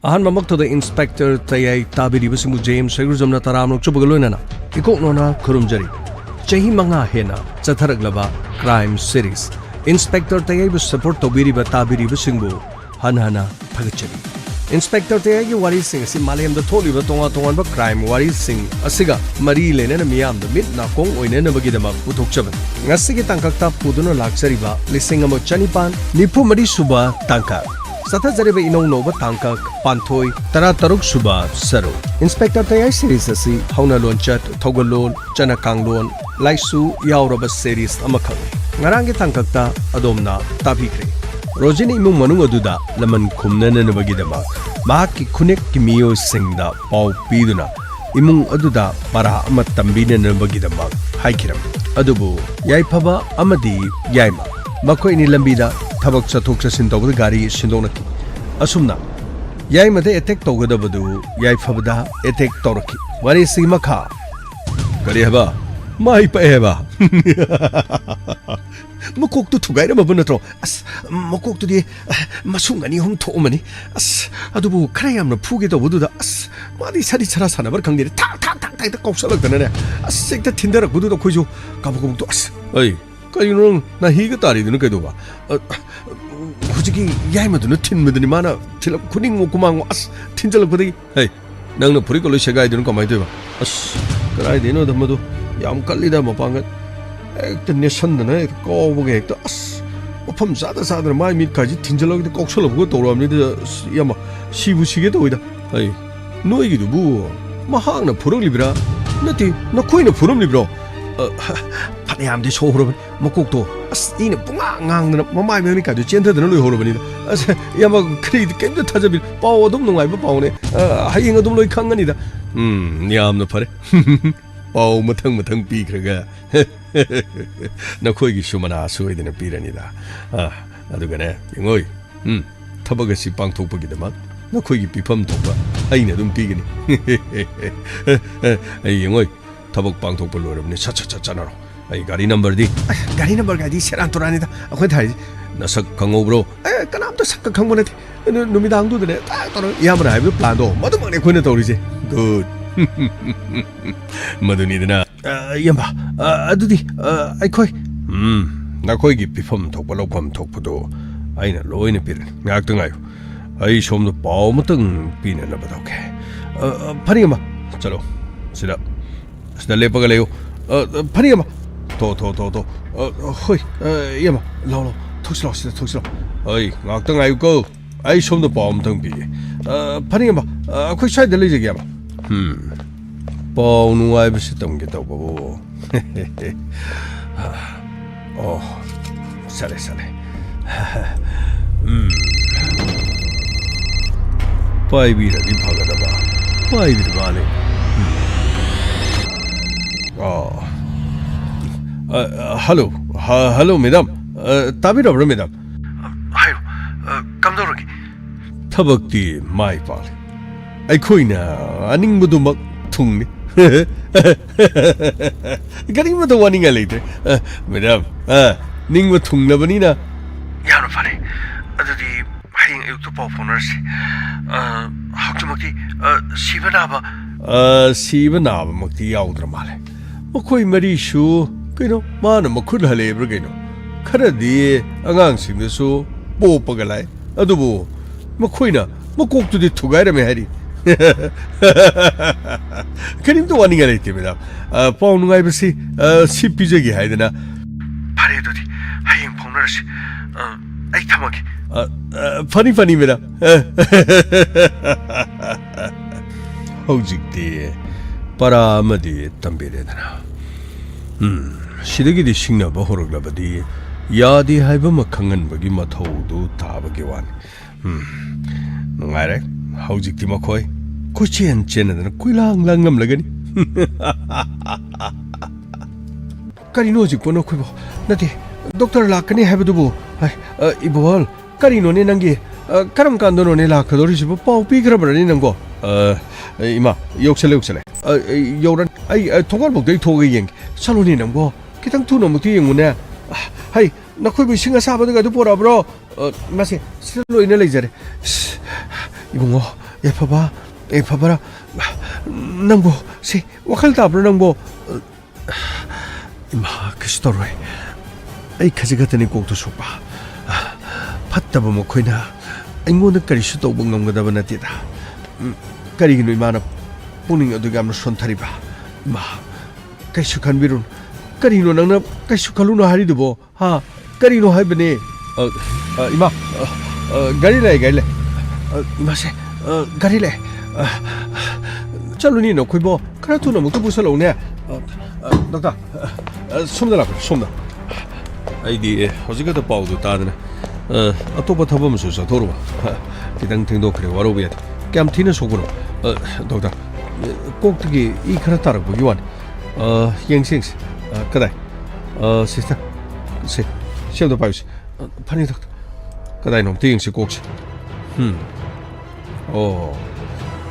ꯑꯍꯥꯟꯕꯃꯛꯇꯗ inspector ꯇꯌꯥꯏ ꯇꯥꯕꯤꯔꯤꯕꯁꯤꯡꯕꯨ James ꯁꯩꯒ꯭ꯔꯨꯖꯝꯅ ꯇꯔꯥꯝꯅ ꯆꯨꯕꯒ ꯂꯣꯏꯅꯅ ꯏꯀꯣꯛꯅꯣꯅ ꯈꯨꯔꯨꯝꯖꯔꯤ ꯆꯍꯤ 5 ꯍꯦꯟꯅ ꯆꯠꯊꯔꯛꯂꯕ ꯀ꯭ꯔꯥꯏꯝ ꯁꯤꯔꯤꯁ ꯏꯟꯁꯄꯦꯛꯇꯔ ꯇꯌꯥꯏꯕꯨ ꯁꯄꯣꯔꯠ ꯇꯧꯕꯤꯔꯤꯕ ꯇꯥꯕꯤꯔꯤꯕꯁꯤꯡꯕꯨ ꯍꯟꯅ ꯊꯥꯒꯠꯆꯔꯤ ꯏꯟꯁꯄꯦꯛꯇꯔ ꯇꯌꯥꯏꯒꯤ ꯋꯥꯔꯤꯁꯤꯡ ꯑꯁꯤ ꯃꯥꯂꯦꯝꯗ ꯊꯣꯛꯂꯤꯕ ꯇꯣꯉꯥꯟ-ꯇꯣꯉꯥꯟꯕ ꯀ꯭ꯔꯥꯏꯝ ꯋꯥꯔꯤꯁꯤꯡ ꯑꯁꯤꯒ ꯃꯔꯤ ꯂꯩꯅꯅ ꯃꯤꯌꯥꯝꯗ ꯃꯤꯠ ꯅꯥꯀꯣꯡ ꯑꯣꯏꯅꯅꯕꯒꯤꯗꯃꯛ ꯄꯨꯊꯣꯛꯆꯕꯅꯤ ꯉꯁꯤꯒꯤ ꯇꯥꯡꯀꯛꯇ ꯄꯨꯗꯨꯅ ꯂꯥꯛꯆꯔꯤꯕ 1994 ꯁꯨꯕ ꯇꯥꯡꯀꯛ ꯆꯠꯊꯖꯔꯤꯕ ꯏꯅꯧ ꯅꯧꯕ ꯇꯥꯡꯀꯛ ꯄꯥꯟꯊꯣꯏ 13 ꯁꯨꯕ ꯁꯔꯨꯛ ꯏꯟꯁꯄꯦꯛꯇꯔ ꯇꯌꯥꯏ ꯁꯤꯔꯤꯁ ꯑꯁꯤ ꯍꯧꯅ ꯂꯣꯟꯆꯠ ꯊꯧꯒꯜꯂꯣꯟ ꯆꯠꯅ ꯀꯥꯡꯂꯣꯟ ꯂꯥꯏꯁꯨ ꯌꯥꯎꯔꯕ ꯁꯤꯔꯤꯁ ꯑꯃꯈꯛꯅꯤ ꯉꯔꯥꯡꯒꯤ ꯇꯥꯡꯀꯛꯇ ꯑꯗꯣꯝꯅ ꯇꯥꯕꯤꯈ꯭ꯔꯦ ꯔꯣꯖꯤꯅ ꯏꯃꯨꯡ ꯃꯅꯨꯡ ꯑꯗꯨꯗ ꯂꯃꯟ ꯈꯨꯝꯅꯅꯕꯒꯤꯗꯃꯛ ꯃꯍꯥꯛꯀꯤ ꯈꯨꯟꯅꯦꯛꯀꯤ ꯃꯤꯑꯣꯏꯁꯤꯡꯗ ꯄꯥꯎ ꯄꯤꯗꯨꯅ ꯏꯃꯨꯡ ꯑꯗꯨꯗ ꯄꯔꯥ ꯑꯃ ꯇꯝꯕꯤꯅꯅꯕꯒꯤꯗꯃꯛ ꯍꯥꯏꯈꯤꯔꯝꯃꯤ ꯑꯗꯨꯕꯨ ꯌꯥꯏꯐꯕ ꯑꯃꯗꯤ ꯌꯥꯏꯃ ꯃꯈꯣꯏꯅꯤ ꯂꯝꯕꯤꯗ ꯊꯕꯛ ꯆꯠꯊꯣꯛ ꯆꯠꯁꯤꯟ ꯇꯧꯕꯗ ꯒꯥꯔꯤ ꯁꯤꯟꯗꯣꯛꯅꯈꯤ ꯑꯁꯨꯝꯅ ꯌꯥꯏꯃꯗ ꯑꯦꯇꯦꯛ ꯇꯧꯒꯗꯕꯗꯨ ꯌꯥꯏꯐꯕꯗ ꯑꯦꯇꯦꯛ ꯇꯧꯔꯛꯈꯤ ꯋꯥꯔꯤꯁꯤ ꯃꯈꯥ ꯀꯔꯤ ꯍꯥꯏꯕ ꯃꯥꯏ ꯄꯥꯛꯑꯦ ꯍꯥꯏꯕ ꯃꯀꯣꯛꯇꯨ ꯊꯨꯒꯥꯏꯔꯝꯃꯕ ꯅꯠꯇ꯭ꯔꯣ ꯑꯁ ꯃꯀꯣꯛꯇꯨꯗꯤ ꯃꯁꯨꯡ 2-3 ꯊꯣꯛꯑꯝꯃꯅꯤ ꯑꯁ ꯑꯗꯨꯕꯨ ꯈꯔ ꯌꯥꯝꯅ ꯐꯨꯒꯦ ꯇꯧꯕꯗꯨꯗ ꯑꯁ ꯃꯥꯗꯤ ꯁꯥꯗꯤ ꯁꯔꯥ ꯁꯥꯟꯅꯕ ꯈꯪꯗꯦ ꯊꯥꯛ ꯀꯧꯁꯜꯂꯛꯇꯅꯅꯦ ꯑꯁ ꯍꯦꯛꯇ ꯊꯤꯟꯗꯔꯛꯄꯗꯨꯗ ꯑꯩꯈꯣꯏꯁꯨ ꯀꯕꯛ ꯑꯁ ꯑꯩ ꯀꯔꯤꯅꯣ ꯅꯥꯍꯤꯒ ꯇꯥꯔꯤꯗꯨꯅ ꯀꯩꯗꯧꯕ ꯍꯧꯖꯤꯛꯀꯤ ꯌꯥꯏꯃꯗꯨꯅ ꯊꯤꯟꯕꯗꯅꯤ ꯃꯥꯅ ꯊꯤꯜꯂꯛ ꯈꯨꯅꯤꯡꯉꯣ ꯀꯨꯃꯥꯡꯉꯣ ꯑꯁ ꯊꯤꯟꯖꯜꯂꯛꯄꯗꯒꯤ ꯍꯩ ꯅꯪꯅ ꯐꯨꯔꯤꯠꯀ ꯂꯣꯏ ꯁꯦꯒꯥꯏꯗꯨꯅ ꯀꯃꯥꯏꯅ ꯇꯧꯕ ꯑꯁ ꯀꯗꯥꯏꯗꯩꯅꯣꯗ ꯃꯗꯨ ꯌꯥꯝ ꯀꯜꯂꯤꯗ ꯃꯄꯥꯡꯒꯜ ꯍꯦꯛꯇ ꯅꯦꯠꯁꯟꯗꯅ ꯍꯦꯛꯇ ꯀꯥꯎꯕꯒ ꯍꯦꯛꯇ ꯑꯁ ꯃꯐꯝ ꯆꯥꯗꯅ ꯃꯥꯏ ꯃꯤꯠꯀꯥꯏꯁꯤ ꯊꯤꯟꯖꯜꯂꯒ ꯀꯥꯎꯁꯜꯂꯛꯄꯒ ꯇꯧꯔꯛꯑꯕꯅꯤꯗ ꯌꯥꯝ ꯁꯤꯕꯨ ꯁꯤꯒꯦ ꯇꯧꯏꯗ ꯑꯩ ꯅꯣꯏꯒꯤꯗꯨꯕꯨ ꯃꯍꯥꯛꯅ ꯐꯨꯔꯛꯂꯤꯕ꯭ꯔꯥ ꯅꯠꯇꯦ ꯅꯈꯣꯏꯅ ꯐꯨꯔꯝꯂꯤꯕ꯭ꯔꯣ ꯐꯅꯌꯥꯝꯗꯤ ꯁꯣꯛꯍꯧꯔꯕꯅꯤ ꯃꯀꯣꯛꯇꯣ ꯑꯁ ꯏꯅ ꯄꯨꯡꯉꯥꯡ ꯉꯥꯡꯗꯅ ꯃꯃꯥꯏ ꯃꯃꯤꯠꯀꯥꯏꯗꯨ ꯆꯦꯟꯊꯗꯅ ꯂꯣꯏꯍꯧꯔꯕꯅꯤꯗ ꯑꯁ ꯌꯥꯝ ꯀꯔꯤꯗꯤ ꯀꯩꯝꯇ ꯊꯥꯖꯕꯤ ꯄꯥꯎ ꯑꯗꯨꯝ ꯅꯨꯡꯉꯥꯏꯕ ꯄꯥꯎꯅꯦ ꯍꯌꯦꯡ ꯑꯗꯨꯝ ꯂꯣꯏ ꯈꯪꯒꯅꯤꯗ ꯌꯥꯝꯅ ꯐꯔꯦ ꯄꯥꯎ ꯃꯊꯪ ꯄꯤꯈ꯭ꯔꯒ ꯅꯈꯣꯏꯒꯤꯁꯨ ꯃꯅꯥ ꯁꯣꯏꯗꯅ ꯄꯤꯔꯅꯤꯗ ꯑꯗꯨꯒꯅꯦ ꯌꯦꯡꯉꯣꯏ ꯊꯕꯛ ꯑꯁꯤ ꯄꯥꯡꯊꯣꯛꯄꯒꯤꯗꯃꯛ ꯅꯈꯣꯏꯒꯤ ꯄꯤꯐꯝ ꯊꯣꯛꯄ ꯑꯩꯅ ꯑꯗꯨꯝ ꯄꯤꯒꯅꯤ ꯑꯩ ꯌꯦꯡꯉꯣꯏ ꯊꯕꯛ ꯄꯥꯡꯊꯣꯛꯄ ꯂꯣꯏꯔꯕꯅꯤ ꯁꯠ ꯆꯠꯅꯔꯣ ꯑꯩ ꯒꯥꯔꯤ ꯅꯝꯕꯔꯗꯤ ꯒꯥꯔꯤ ꯅꯝꯕꯔꯒꯗꯤ ꯁꯦꯔꯥꯟ ꯇꯨꯔꯥꯟꯅꯤꯗ ꯑꯩꯈꯣꯏ ꯊꯥꯔꯤꯁꯤ ꯅꯁꯛ ꯈꯪꯍꯧꯕ꯭ꯔꯣ ꯀꯅꯥꯝꯇ ꯁꯛꯀ ꯈꯪꯕ ꯅꯠꯇꯦ ꯅꯨꯃꯤꯗꯥꯡꯗꯨꯗꯅꯦ ꯇꯧꯔꯒ ꯏꯌꯥꯝꯕꯅ ꯍꯥꯏꯕ ꯄ꯭ꯂꯥꯟꯗꯣ ꯃꯗꯨꯃꯛꯅꯦ ꯑꯩꯈꯣꯏꯅ ꯇꯧꯔꯤꯁꯦ ꯒꯨꯗ ꯃꯗꯨꯅꯤꯗꯅ ꯏꯌꯥꯝꯕ ꯑꯗꯨꯗꯤ ꯑꯩꯈꯣꯏ ꯅꯈꯣꯏꯒꯤ ꯄꯤꯐꯝ ꯊꯣꯛꯄ ꯂꯧꯐꯝ ꯊꯣꯛꯄꯗꯣ ꯑꯩꯅ ꯂꯣꯏꯅ ꯄꯤꯔꯅꯤ ꯉꯥꯏꯍꯥꯛꯇ ꯉꯥꯏꯌꯨ ꯑꯩ ꯁꯣꯝꯗ ꯄꯥꯎ ꯑꯃꯇꯪ ꯄꯤꯅꯅꯕ ꯇꯧꯒꯦ ꯐꯅꯤ ꯑꯃ ꯆꯠꯂꯣ sida lepaga leyo phani ama to hoi yama law thokslo sida thokslo oi ngak tang ayu ko ai som da pawm tang bi phani ama akhoi sai da leje ya ba paw nu ai ba sitam ge taw ba bo oh sale pai bi da di phaga da ba pai bi da ba le hello madam tabirabra madam hayo kamdoragi thabakti mai pal aikhoina aningbudumak thungni garimadu waninga leite madam ningbu thunglabani na yaro fare adudi haying ayukto paw phonarsi haktumakti sibanaba makti yaudra male makoi marisu kaino mana makhud halebra kaino kharadi angang su popaga lai adubu makhoina makoktu di thugaira me hari kanim to waninga leite madam paw nungai basi sipijagi haidana phare dudi hayeng phonarsi ai thamaki funny madam hojikti para amadi tambiredana sidagidi singnaba horoglabadi yadi haiba makhangan bagi mathaudu tabagi wan nungaire hojikti makhoi kuchen chenadana kuilang langlam lagani karino jikpono khoibo nati doctor lakani haibadubu ibol karino ne nangi karam kandono ne lakadori sibo pau pigrabrani nango ima yoksale yoran ai thogal bok dei thoga yeng saloni nambo kitang thu nomti yengune hai nakhoi bi singa sabada ga du pora bro mase siloina leijare ibungo 예뻐봐 예뻐봐라 낭보 시 와칼 답을 낭보 이마 그시도로이 에이 가지가더니 꼭도 속봐 팠다보 뭐코이나 아잉고는 까리수 또봉 넘거다봐 나띠다 까리기노 이마나 뿌닝 어두가 암로 손타리봐 이마 까이수 간비룬 까리노 낭나 까이수 칼루노 하리두보 하 까리노 하이버니 이마 가리래 가리래 이마세 가리래 짤루니 너 코이보 카라투나 뭐또 부설오네 덕다 솜달라 솜다 아이디 어지가도 빠우도 따드네 아토바 타보면서 저 도로와 기당 탱도 그래 와로비야 깜티는 속으로 덕다 꼭두기 이 카라 따라 보기 원 영생스 그다이 시스터 시 시험도 봐주시 판이 덕다 그다이 놈 대영시 꼭시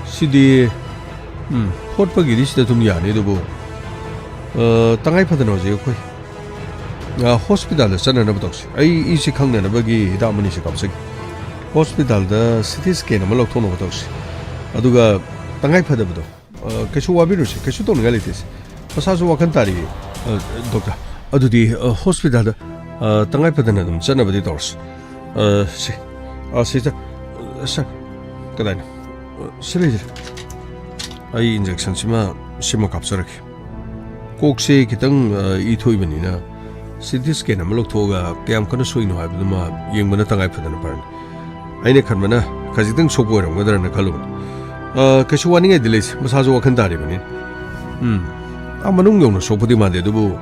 시디 헛박이 리시다 좀 야네도 뭐 땅아이 파드는 어제 거의 호스피탈에 전화는 없었지 이 시각내는 거기 다음은 시 갑자기 호스피탈에 CT 스캔을 몰라 통로 없었지 아두가 땅아이 파드도 계속 와비르시 계속 도는 게 있듯이 사서 와칸다리 독다 아두디 호스피탈에 땅아이 파드는 좀 전화버디 돌스 시 시자 사 그다음 실례지 이 인젝션 치마 심어 갑자기 꼭시 기땅 이토이번이나 CT 스캔 한번 놓고가 그냥 그는 소인호 하면은 영문에 땅에 파다는 바람 아이네 칸마나 가지등 소보랑 거들는 칼로 그 쇼와닝에 딜레스 무사조 와칸다리버니 아마는 용노 소보디만데도 뭐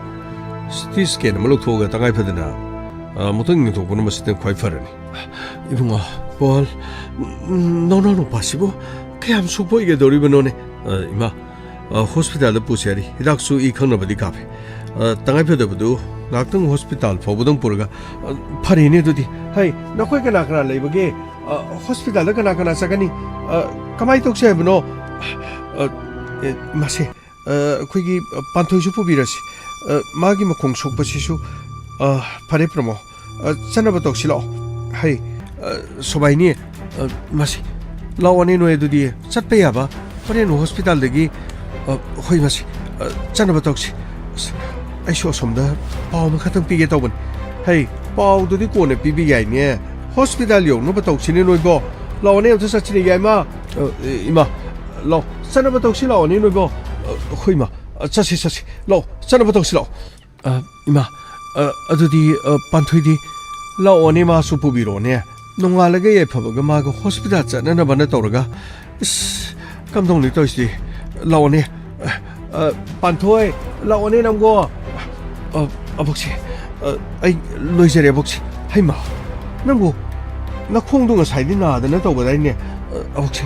CT 스캔 한번 놓고가 땅에 파다나 모든 게 도보는 맛이 된 과이파르니 이봉아 뭘 너너노 파시고 그냥 소보이게 돌이버노네 이마 호스피탈에 부시아리 히닥수 이 컨너버디 카페 땅에 펴더부도 낙등 호스피탈 포부동 보르가 파리네도디 하이 나코이가 나가라 레이버게 호스피탈에 가나가나 사가니 가마이 독시해브노 마세 코이기 반토이슈 포비라시 마기 뭐 공속버시슈 파레 프로모 산나버 독시로 하이 소바이니 마세 라와네노에도디 찻페야바 파레노 호스피탈데기 호이 마세 산나버 독시 아이쇼 somda paw ma khatang pige tawban hey paw du di ko ne pibi yai ne hospital yo no batok chini noi bo law ne sa chini yai ma ima law sana batok si law ne noi bo hoi ma sa si law sana batok si law ima adu di panthoi di law ne ma su pu bi ro ne nonga la ge ye phaba ga ma ga hospital cha na ba na tawra kam dong ni to si law ne panthoi law ne nam go 아버지, 아이 로이저리 아버지, 하이마, 나고 나 콩동을 사이디 나다나 또보다이네, 아버지,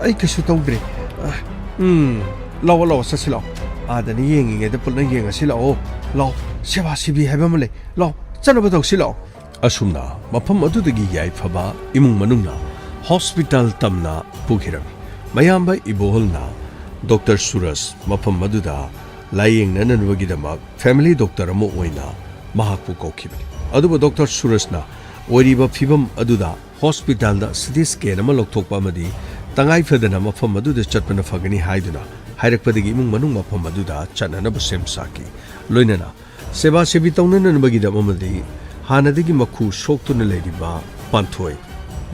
아이 그수 또그래, 라와 사실라, 아다니 영ing에도 불는 영하실라, 라, 시바시비 해봐물래, 라, 짜나보다 실라, 아숨나, 마파 모두들이 야이파바 이몽만웅나, 호스피탈 땀나 부기람이, 마야암바 이보홀나, Dr. Suras 마파 모두다. 라이잉 나는 वगीदमा family doctor अमो ओइना महाकु कोखिबनि अदुबो doctor सुरसना ओरिबा फिबम अदुदा हॉस्पिटल दा सीटी स्कैन अमा लौथोकपा अमदि तंगाई फदना मफम अदुदा चटपना फगनि हाइदुना हाइरकपदगी इमुंग मनुंग मफम अदुदा चननब सेम साकी लोइनना सेवा सेबी तौननन बगीदम अमदि हानदगी मखु सोक्तुना लेरिबा पांथोय